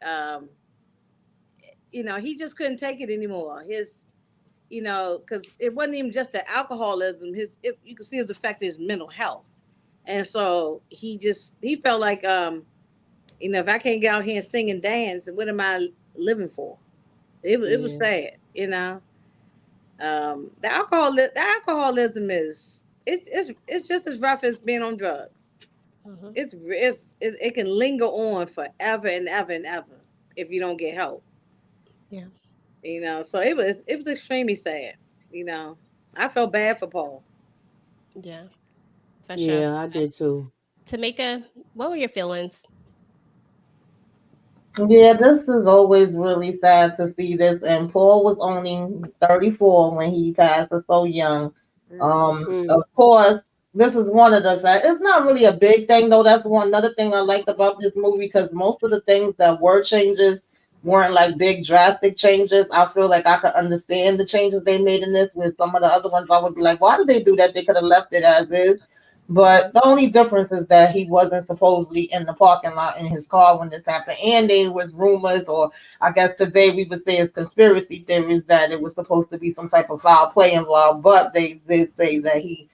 He just couldn't take it anymore. Because it wasn't even just the alcoholism. You could see it was affecting his mental health, and so he felt like, if I can't get out here and sing and dance, what am I living for? It was sad, The alcoholism it's just as rough as being on drugs. Mm-hmm. It can linger on forever and ever and ever if you don't get help. Yeah. So it was extremely sad. I felt bad for Paul. Yeah, for sure. Yeah, I did too. Tamika, what were your feelings? Yeah, this is always really sad to see this. And Paul was only 34 when he passed, so young. Of course, this is one of the facts. It's not really a big thing though. That's another thing I liked about this movie, because most of the things that were changes weren't like big drastic changes. I feel like I could understand the changes they made in this. With some of the other ones, I would be like, why did they do that? They could have left it as is. But the only difference is that he wasn't supposedly in the parking lot in his car when this happened. And there was rumors, or I guess today we would say it's conspiracy theories, that it was supposed to be some type of foul play involved. But they did say that he,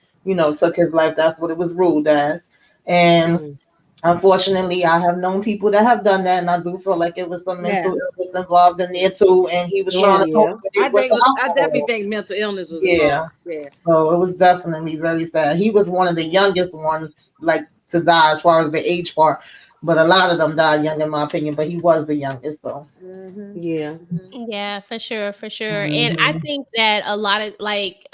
took his life. That's what it was ruled as. And unfortunately, I have known people that have done that, and I do feel like it was some mental illness involved in there too. And he was trying to cope with it with the I alcohol. definitely think mental illness was Yeah. involved. Yeah. So it was definitely very sad. He was one of the youngest ones, like, to die as far as the age part. But a lot of them died young, in my opinion. But he was the youngest, though. Yeah. Yeah, for sure, for sure. And I think that a lot of like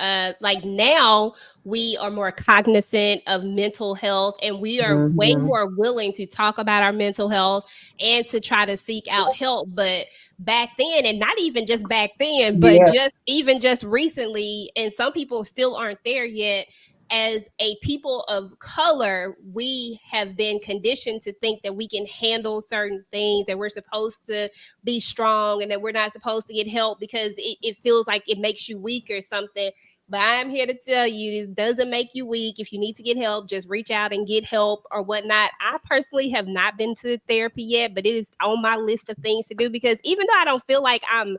now we are more cognizant of mental health, and we are way more willing to talk about our mental health and to try to seek out help. But back then, and not even just back then, but just recently, and some people still aren't there yet. As a people of color, we have been conditioned to think that we can handle certain things, that we're supposed to be strong, and that we're not supposed to get help because it feels like it makes you weak or something. But I'm here to tell you, it doesn't make you weak. If you need to get help, just reach out and get help or whatnot. I personally have not been to therapy yet, but it is on my list of things to do, because even though I don't feel like I'm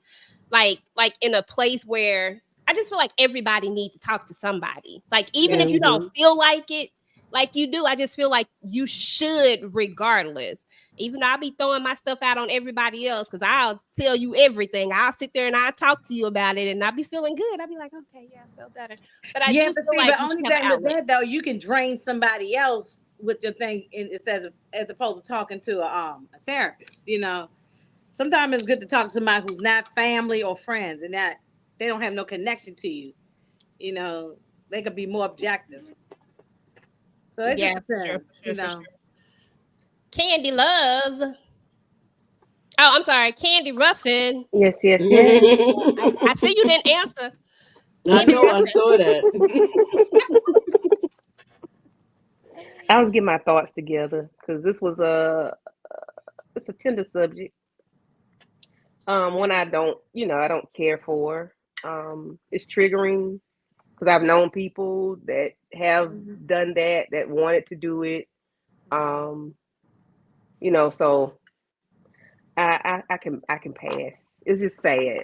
like in a place where I just feel like everybody needs to talk to somebody. Like, even if you don't feel like it, like you do. I just feel like you should regardless. Even though I'll be throwing my stuff out on everybody else because I'll tell you everything. I'll sit there and I'll talk to you about it and I'll be feeling good. I'll be like, okay, yeah, I feel better. But I do feel like but you only should have an thing with outlet. that though, you can drain somebody else with your thing, it says as opposed to talking to a therapist. You know, sometimes it's good to talk to somebody who's not family or friends and that they don't have no connection to you. You know, they could be more objective. So it just depends. You know. Candy Love. Oh, I'm sorry, Candy Ruffin. Yes. I see you didn't answer. I know, I saw that. I was getting my thoughts together because this was it's a tender subject. One I don't care for. It's triggering because I've known people that have done that wanted to do it. So I can pass. It's just sad,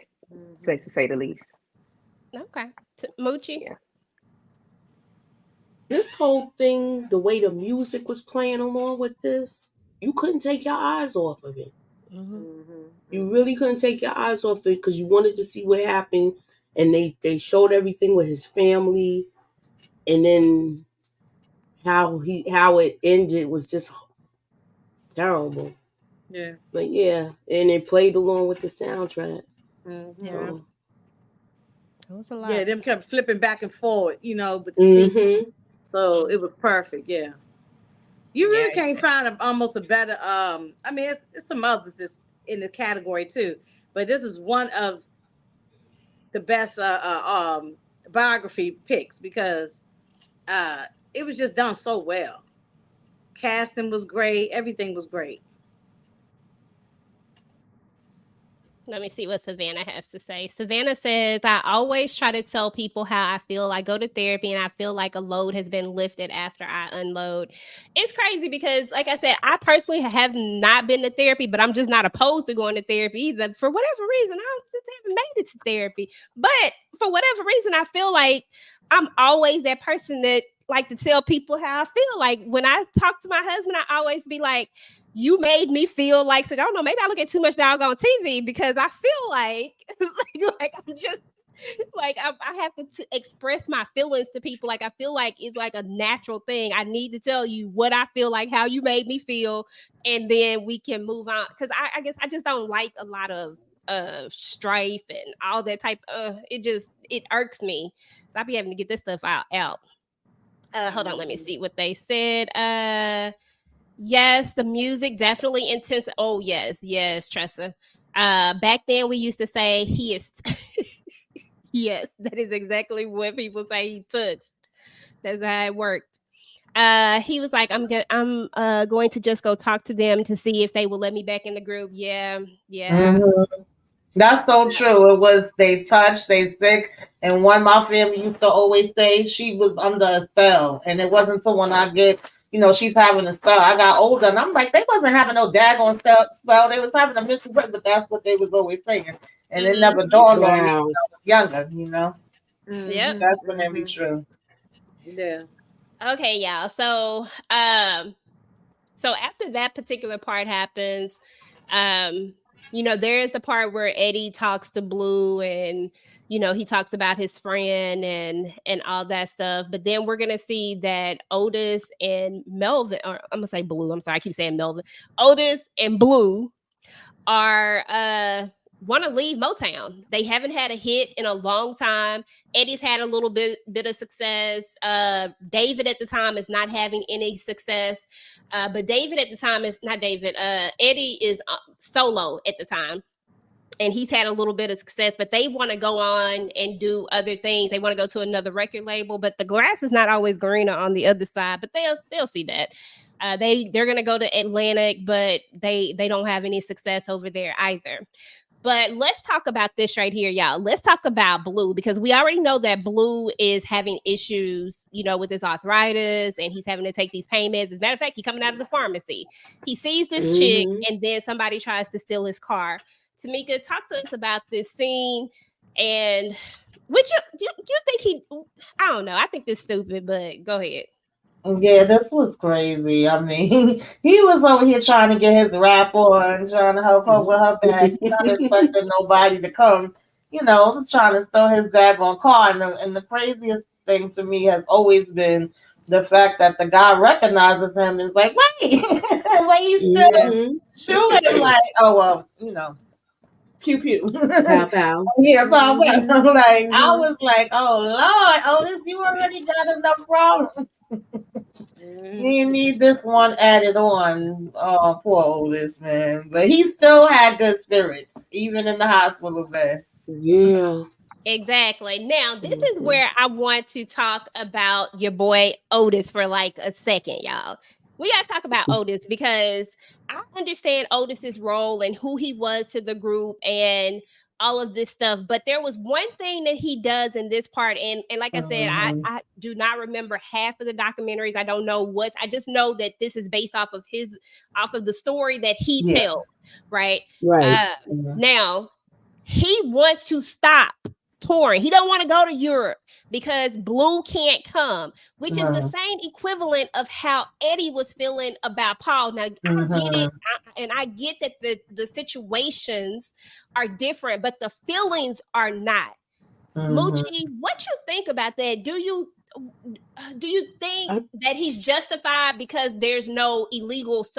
to say the least. Okay, Moochie. Yeah. This whole thing, the way the music was playing along with this, you couldn't take your eyes off of it. You really couldn't take your eyes off it because you wanted to see what happened, and they showed everything with his family, and then how it ended was just terrible. Yeah. But yeah, and it played along with the soundtrack. Yeah. It was a lot. Yeah, them kept flipping back and forward, but the scene. So it was perfect. Yeah. You really can't find almost a better. I mean, it's some others that's in the category too, but this is one of the best biography picks because it was just done so well. Casting was great. Everything was great. Let me see what Savannah has to say. Savannah says, I always try to tell people how I feel. I go to therapy and I feel like a load has been lifted after I unload. It's crazy because, like I said, I personally have not been to therapy, but I'm just not opposed to going to therapy either. For whatever reason, I just haven't made it to therapy. But for whatever reason, I feel like I'm always that person that like to tell people how I feel. Like when I talk to my husband, I always be like, you made me feel like, so I don't know, maybe I look at too much doggone TV because I feel like I'm just like, I have to express my feelings to people. Like, I feel like it's like a natural thing. I need to tell you what I feel like, how you made me feel, and then we can move on. Because I guess I just don't like a lot of strife and all that type. It irks me. So I be having to get this stuff out. Hold on, let me see what they said. Yes, the music definitely intense. Oh, yes, Tressa. Back then we used to say he is yes, that is exactly what people say he touched. That's how it worked. He was like, I'm going to just go talk to them to see if they will let me back in the group. Yeah. That's so true. It was they touched, they sick, and one my family used to always say she was under a spell, and it wasn't until when I get, she's having a spell. I got older, and I'm like, they wasn't having no daggone spell. They was having a mental break, but that's what they was always saying, and it never dawned on me when I was younger. Yep, that's definitely true. Yeah. Okay, y'all. So after that particular part happens, there is the part where Eddie talks to Blue and, he talks about his friend and all that stuff. But then we're going to see that Otis and Melvin, or I'm going to say Blue. I'm sorry. I keep saying Melvin. Otis and Blue are, want to leave Motown. They haven't had a hit in a long time. Eddie's had a little bit of success. David at the time is not having any success. But David at the time is not David. Eddie is solo at the time. And he's had a little bit of success, but they want to go on and do other things. They want to go to another record label, but the grass is not always greener on the other side. But they'll see that. They're going to go to Atlantic, but they don't have any success over there either. But let's talk about this right here, y'all. Let's talk about Blue, because we already know that Blue is having issues, with his arthritis, and he's having to take these pain meds. As a matter of fact, he's coming out of the pharmacy. He sees this chick, and then somebody tries to steal his car. Tamika, talk to us about this scene. And would you think I don't know. I think this is stupid, but go ahead. Yeah, this was crazy. I mean, he was over here trying to get his rap on, trying to help her with her bag. He's not expecting nobody to come, just trying to throw his daggone car. And the craziest thing to me has always been the fact that the guy recognizes him and is like, wait, wait, you still shoot him like, oh, well, pew pew. Pow pow. Yeah, pow pow. Like, I was like, oh, Lord, Otis, you already got enough problems. You need this one added on. Oh, poor Otis, man. But he still had good spirits, even in the hospital bed. Yeah. Exactly. Now, this is where I want to talk about your boy Otis for like a second, y'all. We got to talk about Otis because I understand Otis's role and who he was to the group and all of this stuff. But there was one thing that he does in this part. And like I said, I do not remember half of the documentaries. I don't know what. I just know that this is based off of the story that he tells. Right. Right. Now, he wants to stop touring. He don't want to go to Europe because Blue can't come, which is the same equivalent of how Eddie was feeling about Paul. Now, I get it, and I get that the situations are different, but the feelings are not. Moochie, what you think about that? Do you think that he's justified because there's no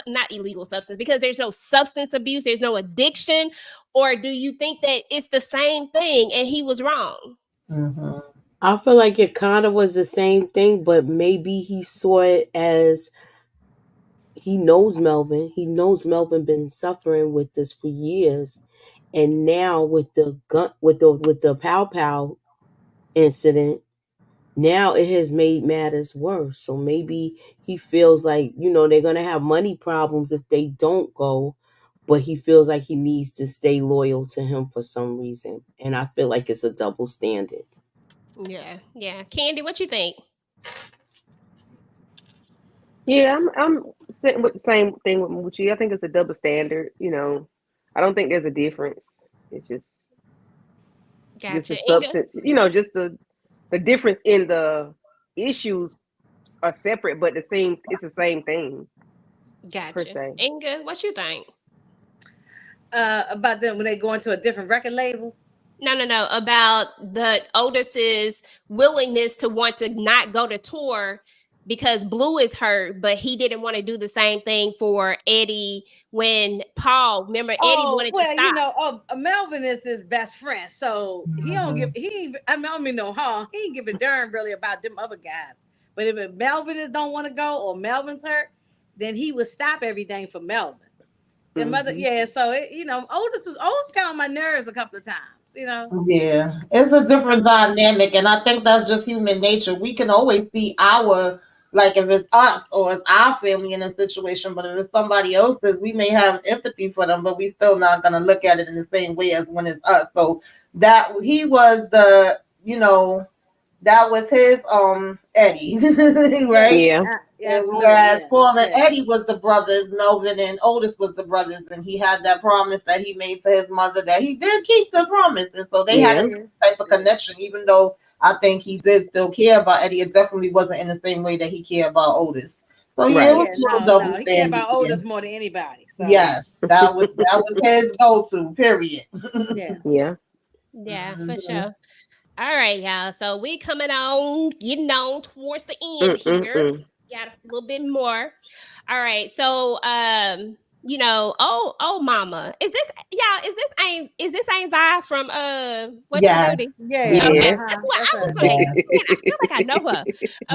not illegal substance, because there's no substance abuse, there's no addiction, or do you think that it's the same thing and he was wrong? I feel like it kind of was the same thing, but maybe he saw it as he knows Melvin. He knows Melvin been suffering with this for years, and now with the gun, with the pow pow incident, now it has made matters worse. So maybe he feels like, they're going to have money problems if they don't go, but he feels like he needs to stay loyal to him for some reason. And I feel like it's a double standard. Yeah. Candy, what you think? Yeah, I'm sitting with the same thing with Moochie. I think it's a double standard. I don't think there's a difference. It's just Gotcha. the substance. Just the difference in the issues are separate, but it's the same thing. Gotcha. Inga, what you think? About them when they go into a different record label? No. About the Otis's willingness to want to not go to tour because Blue is hurt, but he didn't want to do the same thing for Eddie when Paul. Remember, Eddie wanted to stop. Melvin is his best friend, so he don't give. I don't mean no harm. He ain't give a darn really about them other guys. But if Melvin don't want to go or Melvin's hurt, then he would stop everything for Melvin. The mother, so Otis was always kind of on my nerves a couple of times. Yeah, it's a different dynamic, and I think that's just human nature. We can always see like if it's us or it's our family in a situation, but if it's somebody else's, we may have empathy for them, but we still not gonna look at it in the same way as when it's us. So that he was that was his Eddie, right? Yeah. Whereas Paul and Eddie was the brothers, Melvin and Otis was the brothers, and he had that promise that he made to his mother that he did keep the promise, and so they had a type of connection. Even though I think he did still care about Eddie, it definitely wasn't in the same way that he cared about Otis. So it was double standard. He cared about Otis more than anybody. So. Yes, that was his go-to. Period. Yeah, for sure. All right, y'all. So we getting on towards the end here. Got a little bit more. All right. So, mama. Is this ain't Vi from What You Beauty? Yeah. Okay. Well, I was like, man, I feel like I know her.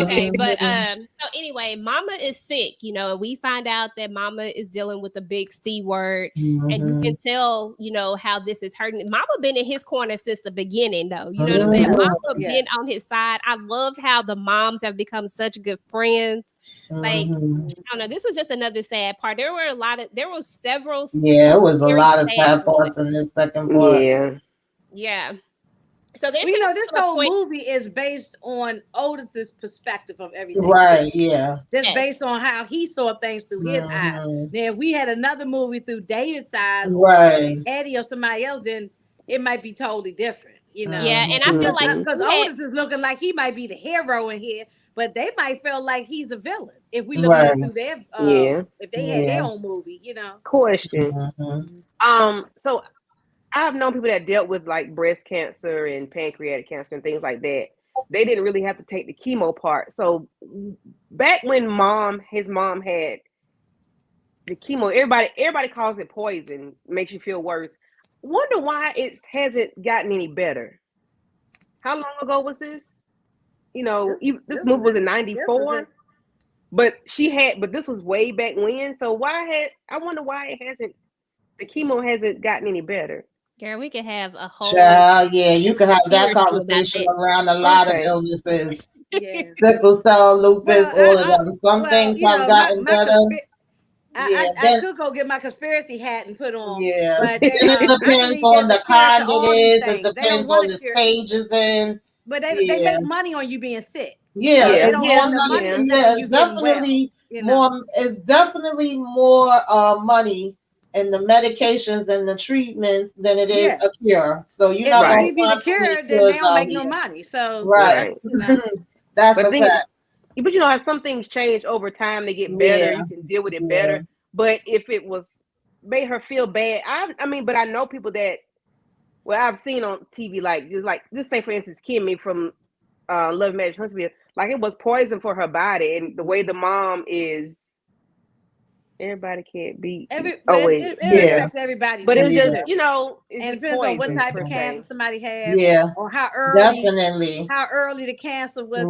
Okay, but so anyway, mama is sick, and we find out that mama is dealing with a big C word, and you can tell, how this is hurting. Mama been in his corner since the beginning, though. You know what I'm saying? Mama been on his side. I love how the moms have become such good friends. Like, I don't know, this was just another sad part. There was several. Yeah, it was a lot of sad parts in this second part. Yeah. So there's this whole movie is based on Otis's perspective of everything. Right, yeah. That's based on how he saw things through his eyes. Now, if we had another movie through David's eyes, right, or Eddie or somebody else, then it might be totally different, Yeah, and I feel like because Otis is looking like he might be the hero in here, but they might feel like he's a villain if we look at it through their if they had their own movie, Question. Mm-hmm. So I've known people that dealt with like breast cancer and pancreatic cancer and things like that. They didn't really have to take the chemo part. So back when his mom had the chemo, everybody calls it poison, makes you feel worse. Wonder why it hasn't gotten any better. How long ago was this? This movie was in '94, but this was way back when. So I wonder why the chemo hasn't gotten any better. Girl, we could have a whole. You could have that conversation around a lot of illnesses. Sickle cell, lupus, all of them. Some things have gotten better. I could go get my conspiracy hat and put on. Yeah, but it depends on the kind it is. It depends on the stages in. But they make money on you being sick. Yeah, they don't have the money. It's definitely more. It's definitely more money in the medications and the treatments than it is a cure. So if they give you the cure, then they don't make no money. So that's the fact. But as some things change over time, they get better. You can deal with it better. But if it made her feel bad, but I know people that, I've seen on TV, just say for instance, Kimmy from Love Marriage Huntsville, like it was poison for her body, and the way the mom is. Everybody can't be always. It affects everybody. But it's just, and it depends on what type of cancer somebody has. Or how early. Definitely. How early the cancer was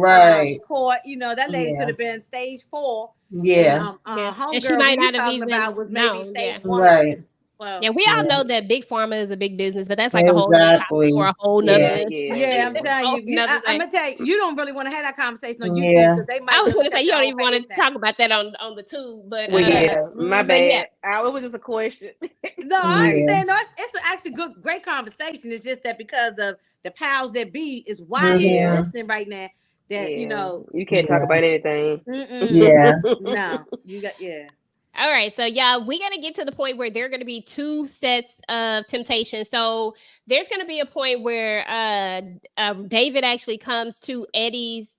caught. That lady could have been stage 4. Yeah. Homegirl she might not have even about was maybe stage 1. Right. So, we all know that big pharma is a big business, but that's like a whole other topic or a whole nother. I'm telling you. I'm gonna tell you, you don't really want to have that conversation on YouTube. Yeah. They might I was going to say you don't even want to talk about that on the tube, but my bad. It was just a question. No, I understand. No, it's actually great conversation. It's just that because of the powers that be is widely listening right now. That you can't talk about anything. No, you got All right, so y'all, we got to get to the point where there are going to be 2 sets of temptations. So there's going to be a point where David actually comes to Eddie's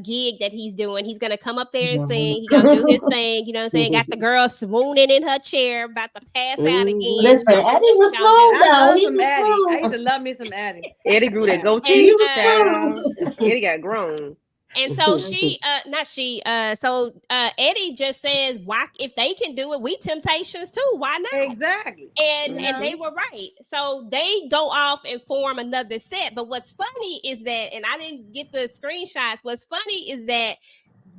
gig that he's doing. He's going to come up there and sing. He's going to do his thing. You know what I'm saying? Got the girl swooning in her chair, about to pass out again. Listen, Eddie was smooth. I used to love me some Eddie. Eddie grew that goatee. Eddie got grown. And so Eddie just says, why, if they can do it, we Temptations too. Why not? Exactly. And they were right. So they go off and form another set. But what's funny is that, and I didn't get the screenshots, what's funny is that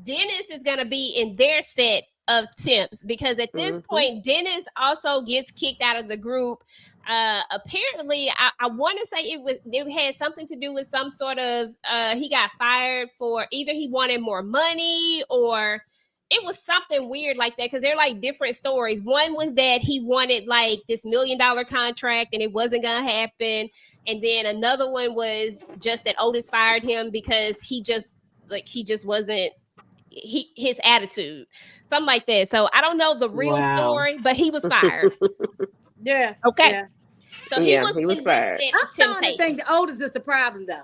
Dennis is going to be in their set of Temps, because at this point, Dennis also gets kicked out of the group. Apparently, I want to say it had something to do with some sort of he got fired for either he wanted more money or it was something weird like that, because they're like different stories. One was that he wanted like this $1 million contract and it wasn't gonna happen, and then another one was just that Otis fired him because he just wasn't his attitude, something like that. So I don't know the real story, but he was fired. Yeah. Okay. Yeah. So he was fired. I'm starting to think the Otis is the problem, though.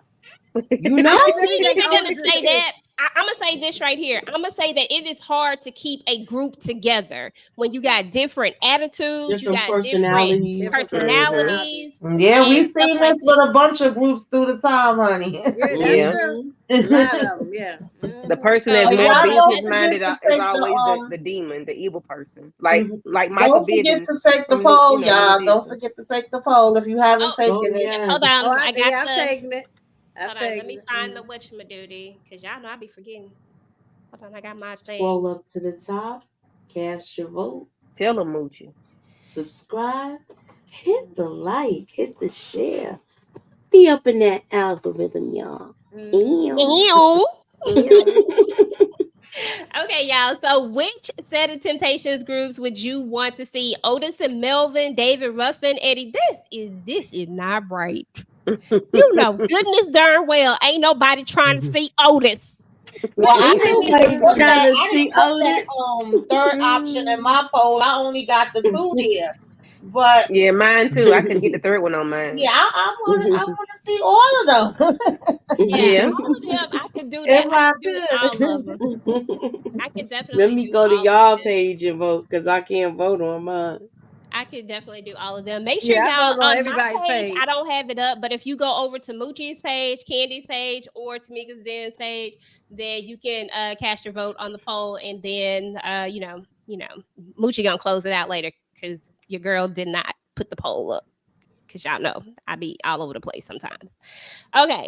You know, I'm gonna say that. I'm gonna say this right here. I'm gonna say that it is hard to keep a group together when you got different attitudes, you got different personalities. Yeah, we've seen this with a bunch of groups through the time, honey. Yeah, a lot of them. Yeah. The person that's more business minded is always the demon, the evil person. Like Michael. Don't forget to take the poll, y'all. Don't forget to take the poll if you haven't taken it. Hold on, I'm taking it. Hold on, let me find the whatchamadoodie, because y'all know I be forgetting. Hold on, I got my thing. Scroll up to the top, cast your vote. Tell them, Moochie. Subscribe, hit the like, hit the share. Be up in that algorithm, y'all. Okay, y'all. So which set of Temptations groups would you want to see? Otis and Melvin, David Ruffin, Eddie. This is not right. You know, goodness darn well, ain't nobody trying to see Otis. Well, I didn't put that third option in my poll. I only got the 2 there. But Yeah, mine too. I couldn't get the third one on mine. yeah, I want to see all of them. Yeah, all of them. I could do that. If I I could do all of could. them. I could Let definitely me do go to all of y'all them. page and vote because I can't vote on mine. I could definitely do all of them. Make sure Yeah, I y'all vote on on my everybody's page. page. I don't have it up, but if you go over to Moochie's page, Candy's page, or Tamika's Den's page, then you can cast your vote on the poll, and then Moochie gonna close it out later because your girl did not put the poll up. Because y'all know I be all over the place sometimes. Okay.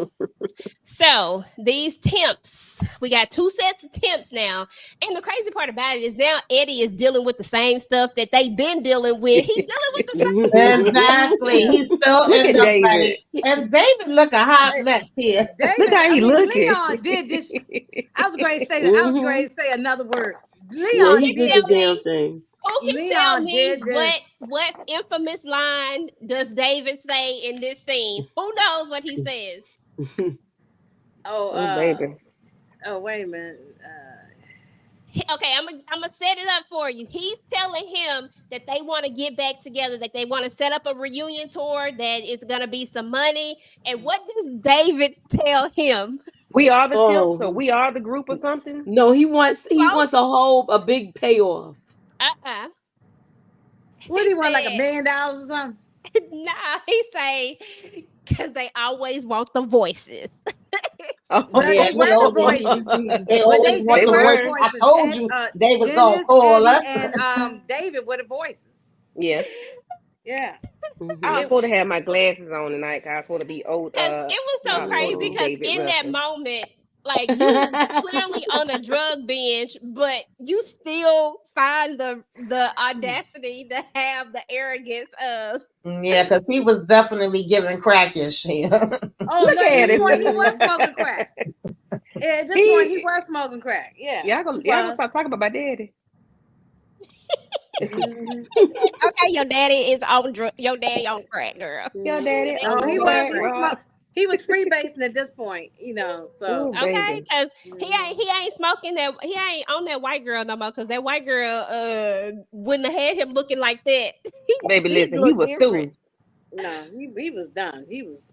So these temps, we got 2 sets of temps now. And the crazy part about it is now Eddie is dealing with the same stuff that they've been dealing with. He's dealing with the same Exactly. He's still Look in at the David. fight. And David look a hot mess here. David, Look how he looking. Leon did this. I was going to say that. I was going to say another word. Yeah, Leon he did did the damn thing. Who can Leon tell me did this. what infamous line does David say in this scene? Who knows what he says? Oh, baby. Oh, wait a minute. Okay, I'm gonna set it up for you. He's telling him that they want to get back together, that they want to set up a reunion tour, that it's gonna be some money. And what does David tell him? We are the Oh. temps, or we are the group or something. No, he wants a big payoff. What do you want, like $1 million or something? Nah, he say because they always want the voices. Oh, Yeah, They were the voices. They always want they the were. voice. I told you they was gonna Dennis, call Eddie, us. and David were the voices. Yeah. Yeah. I was supposed to have my glasses on tonight. I was supposed to be old. Because it was so crazy because David in that Ruffin. moment, like you clearly on a drug binge, but you still find the audacity to have the arrogance of. Yeah, because he was definitely giving crackish here. Oh, Look no, at at this him. point he was smoking crack. Yeah, at this point he was smoking crack. Yeah. Y'all gonna stop talking about my daddy. Okay, your daddy is on your daddy on crack, girl. Your daddy. Oh, he was. he was freebasing at this point, so Ooh, Okay, baby. because he ain't smoking that, he ain't on that white girl no more, because that white girl wouldn't have had him looking like that. Baby, listen, he was through. no, he was done. He was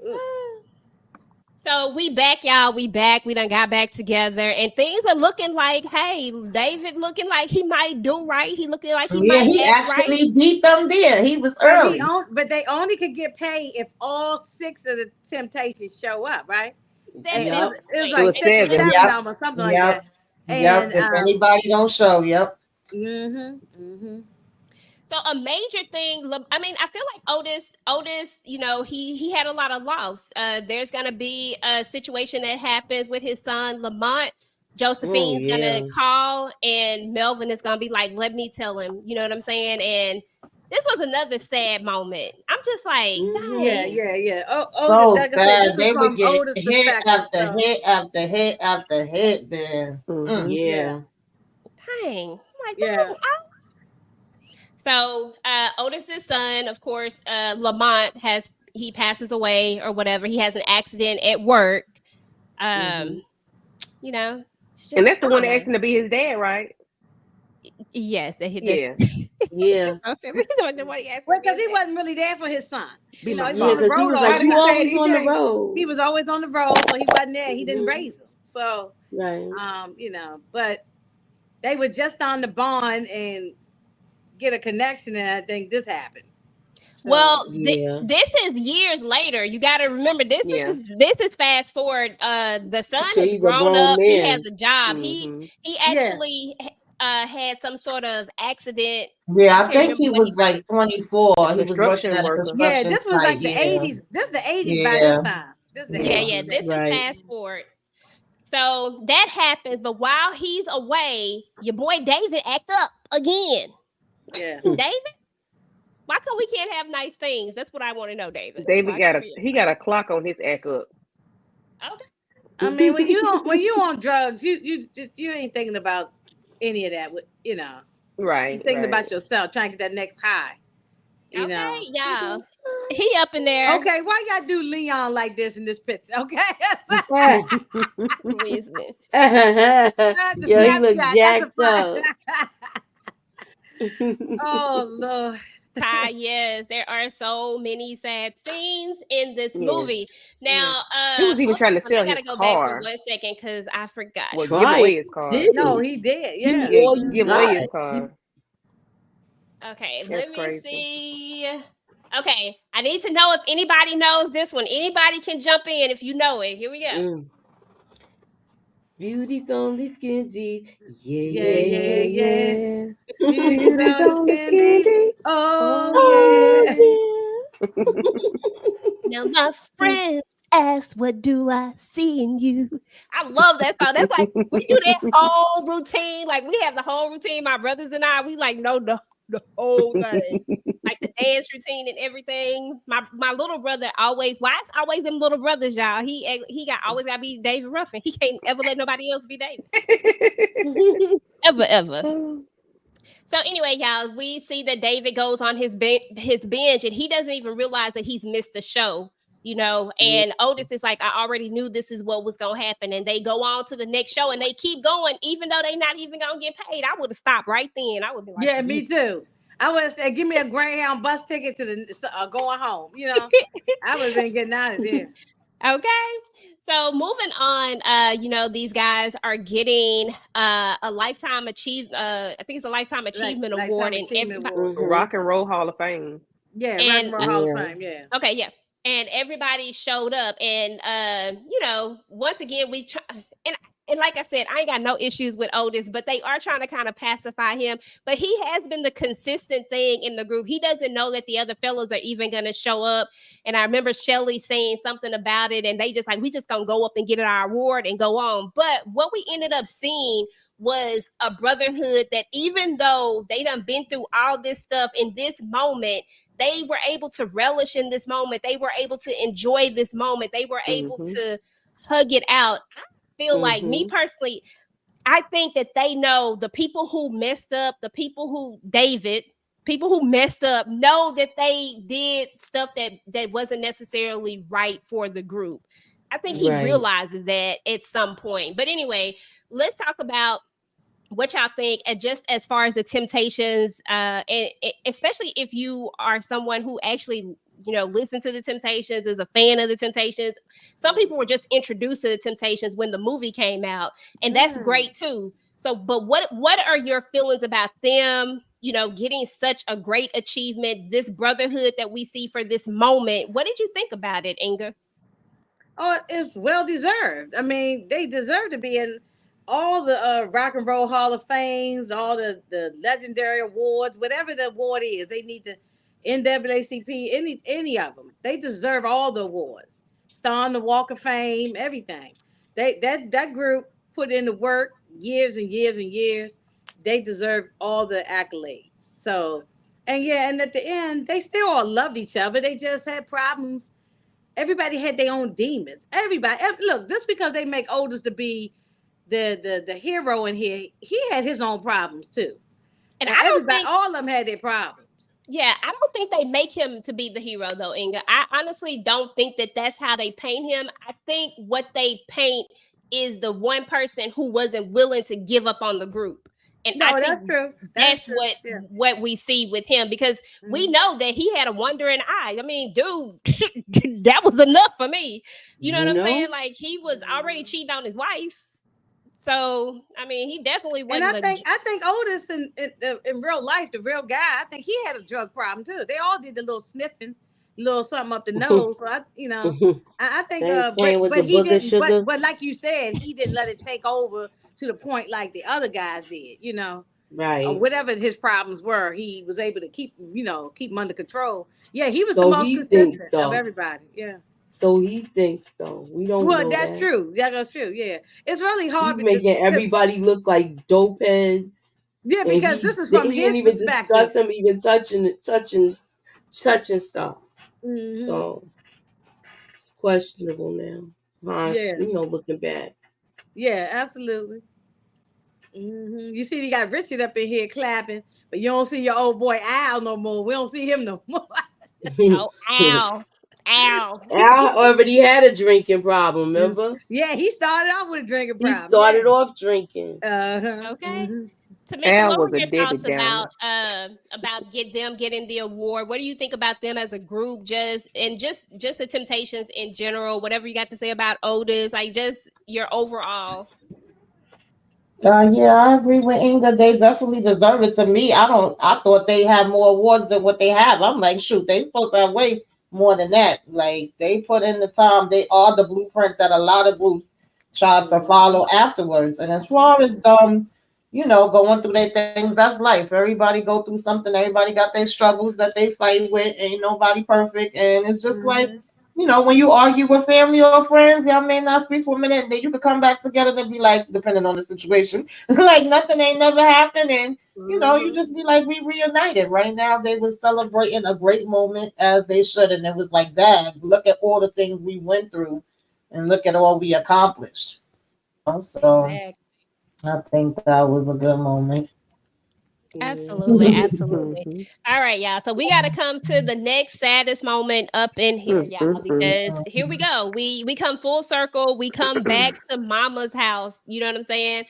So we back, y'all. We back. We done got back together, and things are looking like, hey, David looking like he might do right. He looking like he might he act actually right. beat them there. He was early. but they only could get paid if all 6 of the Temptations show up, right? And Yep. it was It like was 6 or 7 7. of them or something like that. And If anybody don't show, So a major thing, I mean, I feel like Otis, he had a lot of loss. There's gonna be a situation that happens with his son Lamont. Josephine's gonna call, and Melvin is gonna be like, "Let me tell him." You know what I'm saying? And this was another sad moment. I'm just like, yeah. so like I said, sad. this They is would from get Otis' hit perspective. after hit after hit after hit. Then Yeah. dang, I'm like, Yeah. So Otis's son, of course, Lamont he passes away or whatever. He has an accident at work. And It's that's the one that asked him to be his dad, right? Yes, Yeah. Yeah. Because he wasn't really there for his son. Be He my was Yeah, on the because he road was all like, the you time. always on the road. He was always on the road, so he wasn't there. He didn't raise him. So, Right. But they were just on the bond and get a connection, and I think this happened. So, well, this is years later. You got to remember this is fast forward. The son So has he's a grown grown up. He man. has a job. Mm-hmm. He actually had some sort of accident. yeah, I think he was like 24. He was working at a worker. construction this was like site, the 80s. This is the 80s by this time. This is the 80s. This is fast forward. So that happens, but while he's away, your boy David act up again. Yeah, David, why come we can't have nice things? That's what I want to know, David. David got a clock on his act up. Okay. I mean, when you on drugs, you ain't thinking about any of that. Right. You're thinking about yourself, trying to get that next high. You know. Y'all. He up in there. Okay, why y'all do Leon like this in this picture? Okay. Listen. Yo, he look jacked up. Oh Lord. Ty, yes, there are so many sad scenes in this Yes. movie. Now, He was even hold trying to on, sell I gotta his go back for car. 1 second because I forgot. Well, give Trying away his car. did No, it. he did. Give Yeah. me all Yeah, you give away got. his car. Okay, That's let me crazy. see. Okay, I need to know if anybody knows this one. Anybody can jump in if you know it. Here we go. Beauty's only skin deep. Yeah, Yeah, yeah, yeah, yeah. yeah. Beauty's Beauty's on only skin skin deep. deep. Oh, Oh, yeah. yeah. Now my friends ask, what do I see in you? I love that song. That's like we do that whole routine. Like we have the whole routine. My brothers and I, we like know the whole thing. Like the dance routine and everything. My little brother always, why it's always them little brothers, y'all. He got always gotta be David Ruffin. He can't ever let nobody else be David. Ever. So anyway, y'all, we see that David goes on his binge, and he doesn't even realize that he's missed the show, you know. And Otis is like, I already knew this is what was gonna happen, and they go on to the next show, and they keep going, even though they not even gonna get paid. I would have stopped right then. I would be like, Yeah, me too. I would have said, give me a Greyhound bus ticket to the going home. You know, I would have been getting out of there. Okay. So moving on, you know, these guys are getting a lifetime I think it's a lifetime achievement award, and Achievement everybody, Award. Rock and Roll Hall of Fame. Yeah, Rock and and Roll Hall of Fame. Yeah. okay, yeah. And everybody showed up, and you know, once again, and like I said, I ain't got no issues with Otis, but they are trying to kind of pacify him. But he has been the consistent thing in the group. He doesn't know that the other fellows are even gonna show up. And I remember Shelley saying something about it, and they just like, we just gonna go up and get our award and go on. But what we ended up seeing was a brotherhood that, even though they done been through all this stuff, in this moment they were able to relish in this moment. They were able to enjoy this moment. They were able to hug it out. I feel like, me personally, I think that they know the people who messed up, the people who people who messed up know that they did stuff that wasn't necessarily right for the group. I think he realizes that at some point. But anyway, let's talk about what y'all think, and just as far as the Temptations, and especially if you are someone who actually, you know, listen to the Temptations, is a fan of the Temptations. Some people were just introduced to the Temptations when the movie came out, and that's great too. So, but what are your feelings about them, you know, getting such a great achievement, this brotherhood that we see for this moment? What did you think about it, Inga? Oh, it's well deserved. I mean, they deserve to be in all the Rock and Roll Hall of Fames, all the legendary awards, whatever the award is. They need the NAACP, any of them. They deserve all the awards. Star on the Walk of Fame, everything. That group put in the work years and years and years. They deserve all the accolades. So, and yeah, and at the end, they still all loved each other. They just had problems. Everybody had their own demons. Everybody, look, just because they make Otis to be the hero in here, he had his own problems too. And And I don't everybody, think, all of them had their problems. yeah, I don't think they make him to be the hero though, Inga. I honestly don't think that that's how they paint him. I think what they paint is the one person who wasn't willing to give up on the group. And No, I that's think true. that's True. what Yeah. what we see with him, because we know that he had a wandering eye. I mean, dude, that was enough for me. You know what I'm saying? Like, he was already cheating on his wife. So, I mean, he definitely And wasn't I think Otis in real life, the real guy, I think he had a drug problem too. They all did the little sniffing, little something up the nose. So I think, but he didn't. But like you said, he didn't let it take over to the point like the other guys did. You know, or whatever his problems were, he was able to keep them under control. Yeah, he was the most consistent of everybody. Yeah. So he thinks, though. We don't know. Well, that's true. Yeah, that's true. Yeah. It's really hard. He's making everybody look like dope heads. Yeah, because this is from he his didn't even perspective. discuss them even touching stuff. Mm-hmm. So it's questionable now. Yeah. You know, looking back. Yeah, absolutely. Mm-hmm. You see, you got Richard up in here clapping, but you don't see your old boy Al no more. We don't see him no more. Oh, Al. Al already had a drinking problem, remember? Yeah, he started off with a drinking problem. He started off drinking. Okay. Mm-hmm. Tamika, Al what were was a your Debbie thoughts Downer. about them getting the award? What do you think about them as a group? Just the Temptations in general. Whatever you got to say about Otis, like just your overall. Yeah, I agree with Inga. They definitely deserve it. To me, I don't. I thought they had more awards than what they have. I'm like, shoot, they supposed to have way more than that. Like they put in the time. They are the blueprint that a lot of groups try to follow afterwards. And as far as going through their things, that's life. Everybody go through something. Everybody got their struggles that they fight with. Ain't nobody perfect, and it's just like. When you argue with family or friends, y'all may not speak for a minute, and then you could come back together and be like, depending on the situation, like nothing ain't never happened, and you just be like, we reunited. Right now, they was celebrating a great moment as they should, and it was like, Dad, look at all the things we went through, and look at all we accomplished. So Exactly. I think that was a good moment. Absolutely, absolutely. All right, y'all. So we got to come to the next saddest moment up in here, y'all, because here we go. We come full circle. We come back to Mama's house. You know what I'm saying?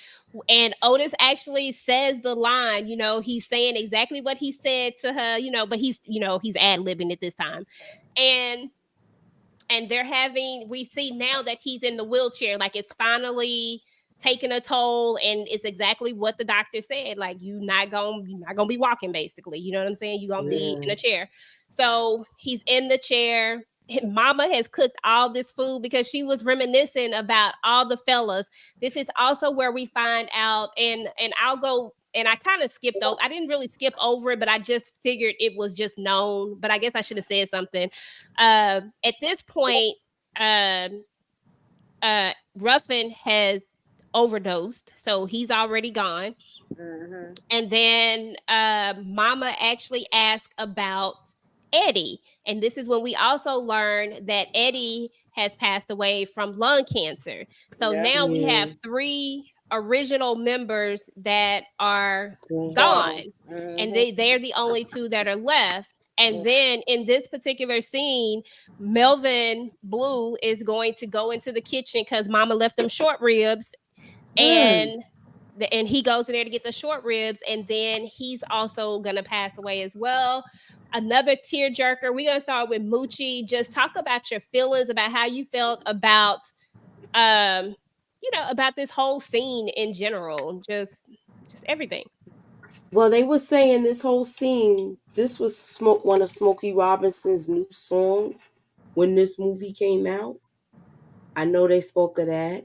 And Otis actually says the line. He's saying exactly what he said to her. But he's ad libbing it this time, and we see now that he's in the wheelchair, like it's finally taking a toll, and it's exactly what the doctor said, like you're not gonna be walking, basically, you know what I'm saying, you're gonna be in a chair. So he's in the chair. Mama has cooked all this food because she was reminiscing about all the fellas. This is also where we find out, and I'll go, and I kind of skipped over. I didn't really skip over it, but I just figured it was just known. But I guess I should have said something. At this point, Ruffin has overdosed, so he's already gone. And then Mama actually asked about Eddie, and this is when we also learn that Eddie has passed away from lung cancer. So now we have 3 original members that are gone, and they're the only 2 that are left. And then in this particular scene, Melvin Blue is going to go into the kitchen because Mama left them short ribs, and he goes in there to get the short ribs, and then he's also gonna pass away as well. Another tearjerker. We're gonna start with Moochie. Just talk about your feelings, about how you felt about about this whole scene in general, just everything. Well, they were saying this whole scene, this was one of Smokey Robinson's new songs when this movie came out. I know they spoke of that.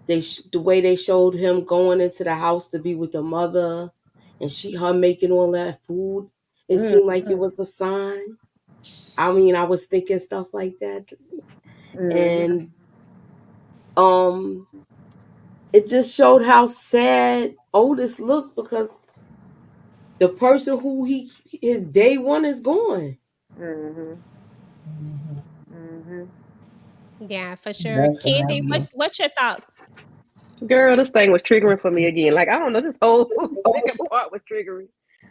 The way they showed him going into the house to be with the mother, and her making all that food, it seemed like it was a sign. I mean, I was thinking stuff like that, and it just showed how sad Otis looked because the person who his day one is gone. Yeah, for sure. Candy, what's your thoughts? Girl, this thing was triggering for me again. Like, I don't know, this whole second part was triggering.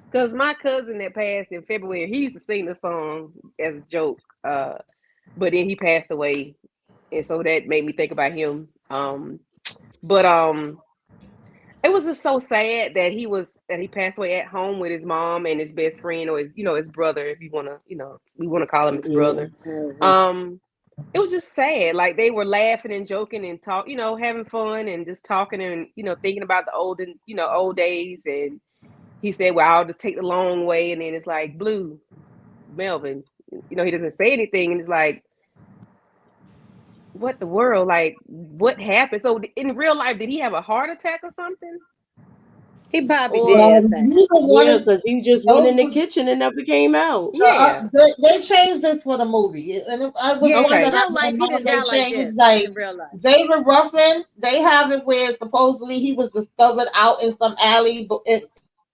Because my cousin that passed in February, he used to sing the song as a joke. But then he passed away. And so that made me think about him. But it was just so sad that he passed away at home with his mom and his best friend, or his brother, if you wanna, we wanna call him his brother. It was just sad. Like they were laughing and joking and having fun and just talking and thinking about the old days. And he said, "Well, I'll just take the long way." And then it's like, Blue, Melvin, he doesn't say anything, and it's like, what the world? Like, what happened? So in real life, did he have a heart attack or something? He probably did. Yeah, because he just went in the kitchen and never came out. Yeah, they changed this for the movie, and I was in that real life, he didn't they die like changed this. like In real life, David Ruffin. They have it where supposedly he was discovered out in some alley, but it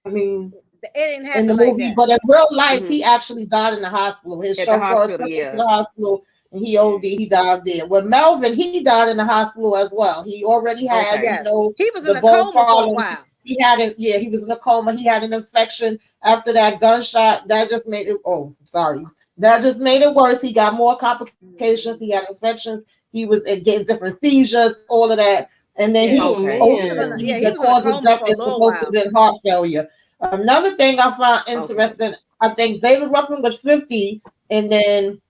didn't happen in the like movie, that. but in real life, he actually died in the hospital. His at the chauffeur hospital. took him Yeah, to the hospital, and he OD. He died there. With Melvin, he died in the hospital as well. He already had, He was in the a bone coma for a problems. while. He was in a coma. He had an infection after that gunshot. That just made it. Oh, sorry. That just made it worse. He got more complications. He had infections. He was getting different seizures, all of that. and then he Okay. the cause of death is supposed to have been heart failure. Another thing I found interesting, I think David Ruffin was 50, and then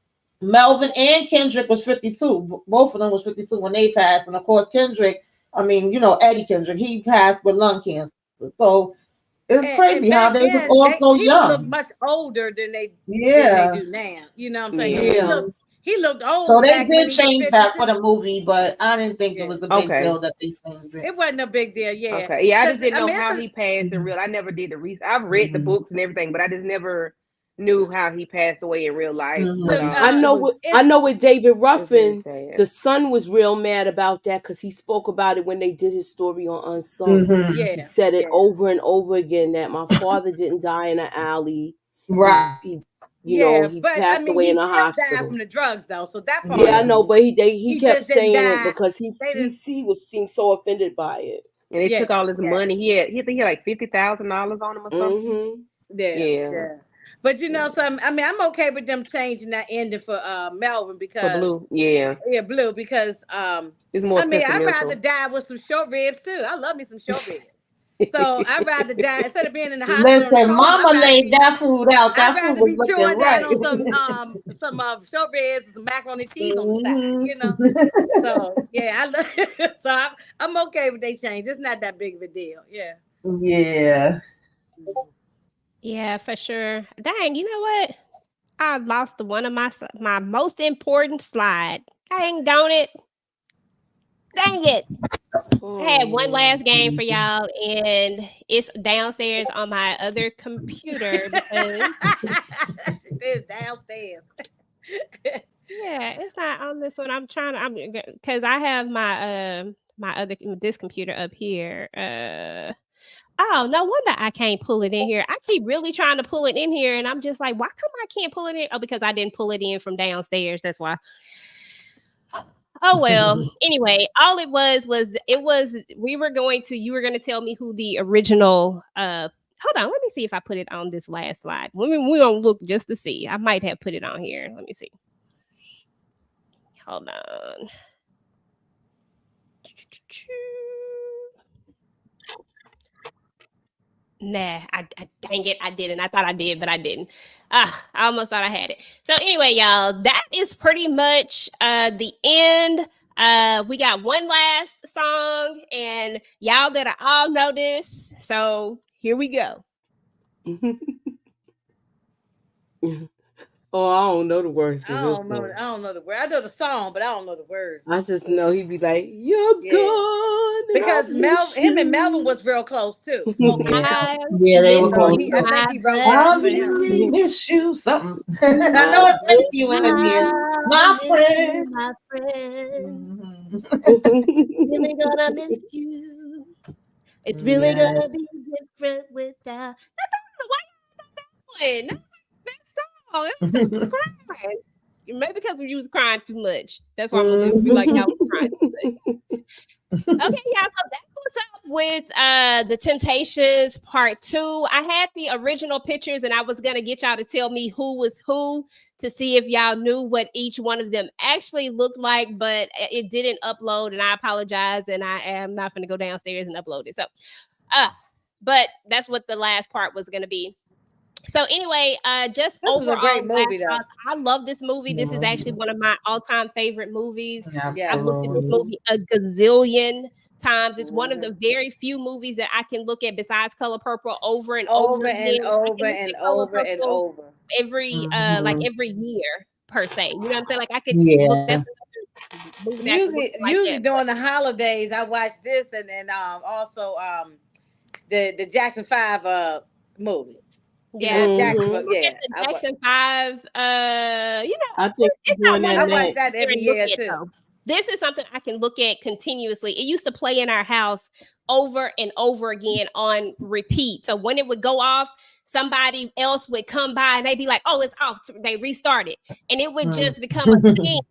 Melvin and Kendrick was 52. Both of them was 52 when they passed, and of course Kendrick, I mean, Eddie Kendrick, he passed with lung cancer. So it's crazy how they was all so young. Look much older than they do now. You know what I'm saying? Yeah. He looked old. So they did change that for the movie, but I didn't think it was a big deal that they changed it. It wasn't a big deal, yeah. Okay. Yeah, I just didn't know how he passed in real. I never did the research. I've read the books and everything, but I just never knew how he passed away in real life. But, I know with David Ruffin, the son was real mad about that because he spoke about it when they did his story on Unsung. Yeah, he said it over and over again that my father didn't die in an alley. Right. He passed away in a hospital. Died from the drugs though, so that part. Yeah, I know, but he kept saying it because he seemed so offended by it. And they took all his money. He had like $50,000 on him or something. Yeah. But I'm okay with them changing that ending for Melvin because for Blue. Yeah, Blue because it's more. I'd rather die with some short ribs too. I love me some short ribs. So I'd rather die instead of being in the hospital. Listen, Mama laid that food out. That I'd food rather be was chewing looking down right. on some short ribs with some macaroni and cheese on the side, So yeah, I love. So I'm okay with they change. It's not that big of a deal. Yeah. Yeah. Yeah, for sure. Dang, you know what? I lost one of my most important slide. Dang, don't it? Dang it. I had one last game for y'all, and it's downstairs on my other computer because it's downstairs. Yeah, it's not on this one. I'm because I have my this computer up here. Oh, no wonder I can't pull it in here. I keep really trying to pull it in here, and I'm just like, why come I can't pull it in? Oh, because I didn't pull it in from downstairs. That's why. Oh well. Anyway, all it was you were going to tell me who the original hold on, let me see if I put it on this last slide. We're gonna look just to see. I might have put it on here. Let me see. Hold on. Nah, I dang it, I didn't. I thought I did, but I didn't. I almost thought I had it. So anyway, y'all, that is pretty much the end. We got one last song, and y'all better all know this. So here we go. Oh, I don't know the words to this one. I don't know the word. I know the song, but I don't know the words. I just know he'd be like, "You're gone," because him and Melvin was real close too. Yeah, they were close. I think he wrote that for him. Miss you something. I know it's miss you in here, my friend. My friend, really gonna miss you. It's really gonna be different without. Why you know that one? Oh, it was crying. Maybe because you was crying too much. That's why I'm gonna be like, y'all was crying too much. Okay, y'all. So that's what's up with the Temptations Part 2. I had the original pictures, and I was gonna get y'all to tell me who was who to see if y'all knew what each one of them actually looked like, but it didn't upload, and I apologize. And I am not gonna go downstairs and upload it. So, but that's what the last part was gonna be. So anyway, just this overall, a great movie, I love this movie. This is actually one of my all-time favorite movies. Yeah, I've looked at this movie a gazillion times. It's one of the very few movies that I can look at besides Color Purple over and over again. Every like every year per se. You know what I'm saying? Like I could look. That's usually during the holidays, I watch this and then also the Jackson 5 movie. Yeah, Jackson 5. I think I watch that every year too. This is something I can look at continuously. It used to play in our house over and over again on repeat. So when it would go off, somebody else would come by and they'd be like, "Oh, it's off." They restart it, and it would just become a thing.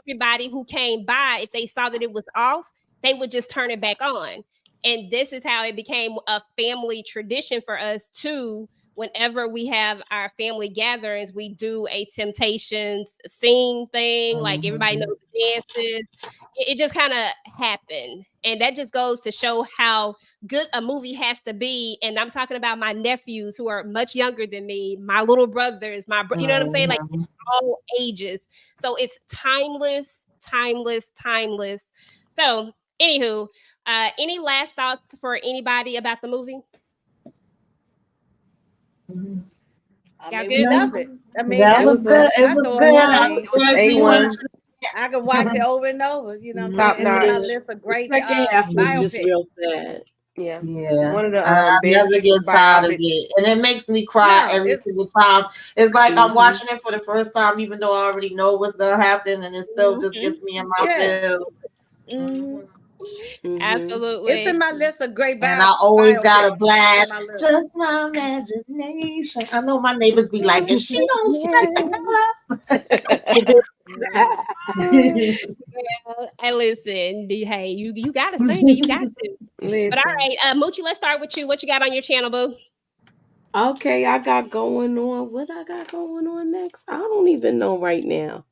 Everybody who came by, if they saw that it was off, they would just turn it back on. And this is how it became a family tradition for us to whenever we have our family gatherings, we do a Temptations sing thing. Like everybody knows the dances. It just kind of happened. And that just goes to show how good a movie has to be. And I'm talking about my nephews who are much younger than me, my little brothers, you know what I'm saying? Like all ages. So it's timeless, timeless, timeless. So, anywho, any last thoughts for anybody about the movie? I mean, we love it. I mean, that was good. It was good. I can watch it over and over. You know what I'm saying? It's my list of great the second half was just biopics. real sad. Yeah. One of the I never get tired of it, and it makes me cry every single time. It's like I'm watching it for the first time, even though I already know what's gonna happen, and it still just gets me in my feels. Absolutely, it's in my list of great biopics. And I always got a blast. Just my imagination. I know my neighbors be like, if she don't shut and listen, hey, you gotta sing it, you got to. But all right, Moochie, let's start with you. What you got on your channel, boo? Okay, I got going on. What I got going on next? I don't even know right now.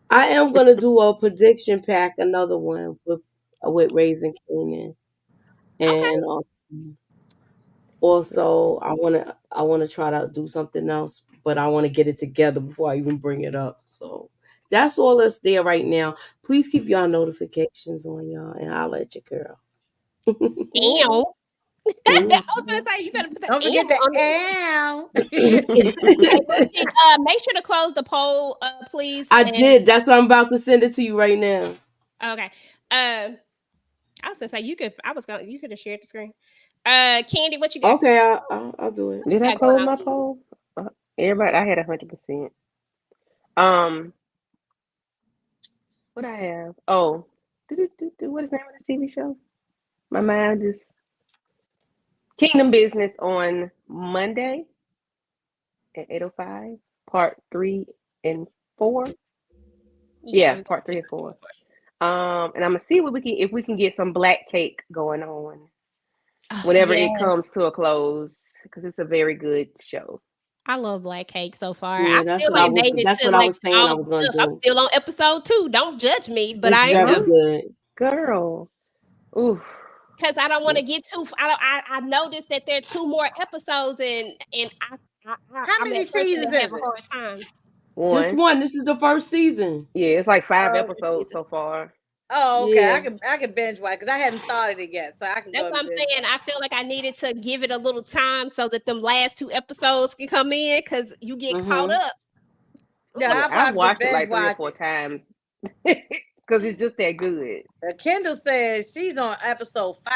I am gonna do a prediction pack, another one with Raising Kanan, and also I wanna try to do something else, but I want to get it together before I even bring it up. So that's all that's there right now. Please keep y'all notifications on y'all, and I'll let you girl. Damn. I was gonna say you better put that. Don't forget the make sure to close the poll, please. I did. That's why I'm about to send it to you right now. Okay. I was gonna say you could have shared the screen. Candy, what you got? Okay, I'll do it. Did I close my poll? Everybody, I had 100%. What I have? Oh, what is the name of the TV show? My mind just Kingdom Business on Monday at 8:05. Part 3 and 4. Yeah, part 3 and 4. And I'm gonna see what if we can get some black cake going on whenever it comes to a close, because it's a very good show. I love Black Cake so far. Yeah, I still ain't made it to I was saying I was gonna do. I'm still on episode 2. Don't judge me, but it's very good, girl. Ooh. Because I don't want to get too. I noticed that there are 2 more episodes, and how many seasons is it? Time. Just one. This is the first season. Yeah, it's like 5 episodes so far. Oh, okay. Yeah. I can binge watch because I haven't started it yet, so I can. That's what I'm saying. I feel like I needed to give it a little time so that them last 2 episodes can come in, because you get caught up. Yeah, I've watched it like 3 or 4 times because it's just that good. Kendall says she's on episode 5.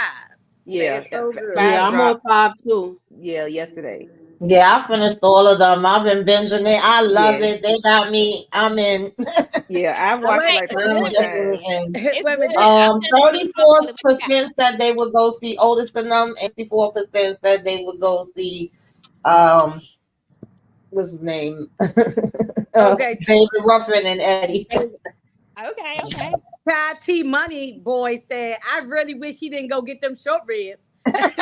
Yeah, so good. Yeah, I'm on 5 too. Yeah, yesterday. Yeah, I finished all of them. I've been binging it. I love it. They got me. I'm in. Yeah, I watched it like 3 or 4 times. 34% said they would go see Otis and them, and 64% said they would go see what's his name? David Ruffin and Eddie. Okay. T Money Boy said, I really wish he didn't go get them short ribs. That's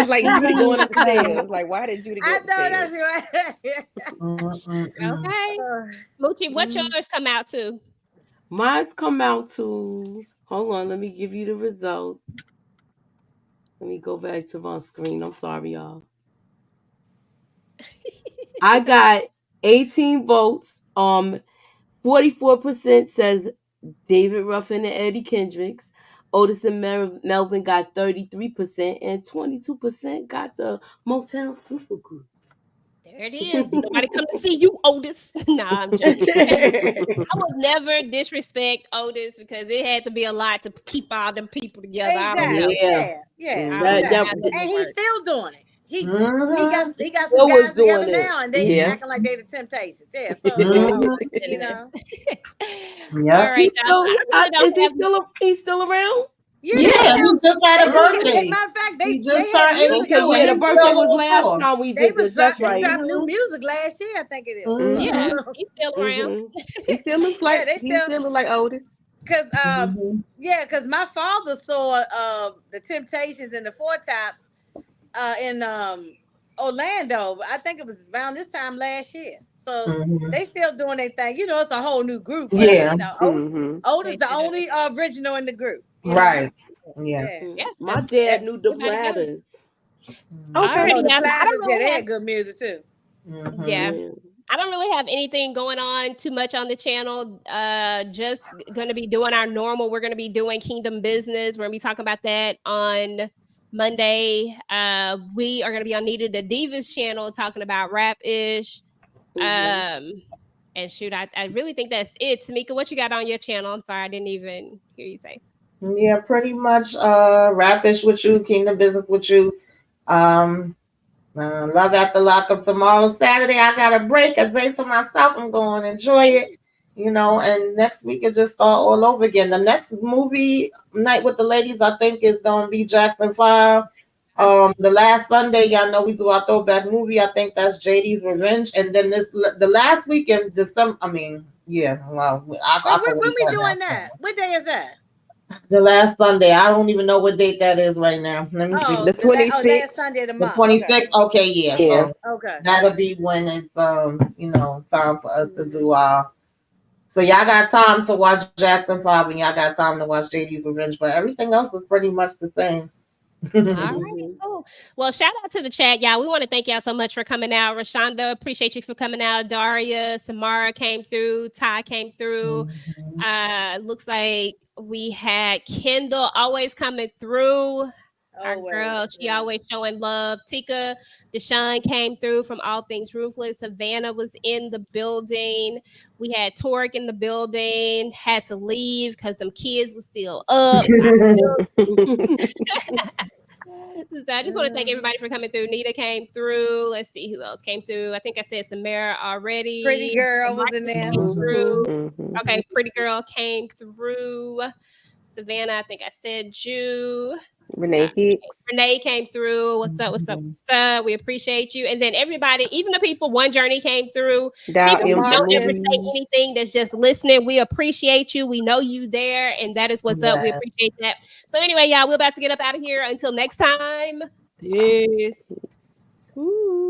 like Judy going upstairs. Like, why did Judy go upstairs? That's right. Okay. Moochie, what yours come out to? Mine's come out to, hold on, let me give you the result. Let me go back to my screen. I'm sorry, y'all. I got 18 votes. 44% says David Ruffin and Eddie Kendricks. Otis and Melvin got 33%, and 22% got the Motown supergroup. There it is. Nobody come to see you, Otis. Nah, I'm joking. I would never disrespect Otis because it had to be a lot to keep all them people together. Exactly. Yeah. And he's still doing it. He got some guys together now, and they acting like they the Temptations. Yeah, so you know. Yeah. He's still around? Yeah, he just had a birthday. Matter of fact, they just had music. Yeah, the birthday was last time we did this. That's right. They dropped new music last year, I think it is. Yeah, he's still around. He still looks like he still look like Otis. Because because my father saw the Temptations and the Four Tops in Orlando. I think it was around this time last year. So they still doing their thing. You know, it's a whole new group. But, Yeah. you know, Otis the only original in the group. Right. Know? Yeah. My dad knew the Platters. Alrighty, the guys. I don't Platters, really they have, had good music too. yeah. I don't really have anything going on too much on the channel. Just going to be doing our normal. We're going to be doing Kingdom Business. We're going to be talking about that on Monday. We are going to be on Needed the Divas channel talking about rap-ish. And shoot, I really think that's it. Tamika, what you got on your channel? I'm sorry, I didn't even hear you say. Yeah, pretty much Rap-ish with you, Kingdom Business with you. Love at the Lockup tomorrow, Saturday. I got a break. I say to myself, I'm going to enjoy it, you know. And next week it just start all over again. The next movie night with the ladies, I think, is going to be Jackson 5. The last Sunday, y'all know we do our throwback movie. I think that's JD's Revenge. And then the last weekend, December. I mean, yeah. Well, when we doing that? What day is that? The last Sunday. I don't even know what date that is right now. Let me see. The 26th. Last Sunday of the month. The 26th. Okay, yeah. Yeah. Okay. That'll be when it's you know, time for us to do our. So y'all got time to watch Jackson 5 and y'all got time to watch JD's Revenge, but everything else is pretty much the same. All right, cool. Well, shout out to the chat, y'all. We want to thank y'all so much for coming out. Rashonda, appreciate you for coming out. Daria, Samara came through. Ty came through. Looks like we had Kendall always coming through. Our girl, she always showing love. Tika Deshaun came through from All Things Ruthless. Savannah was in the building. We had Torque in the building. Had to leave because them kids was still up. So I just want to thank everybody for coming through. Nita came through. Let's see who else came through. I think I said Samara already. Pretty Girl was in there. Okay, Pretty Girl came through. Savannah, I think I said Jew. Renee Hicks. Renee came through. What's up? What's up? What's up? We appreciate you. And then everybody, even the people, One Journey came through. People who don't ever say anything that's just listening. We appreciate you. We know you there, and that is what's up. We appreciate that. So anyway, y'all, we're about to get up out of here. Until next time. Peace. Ooh.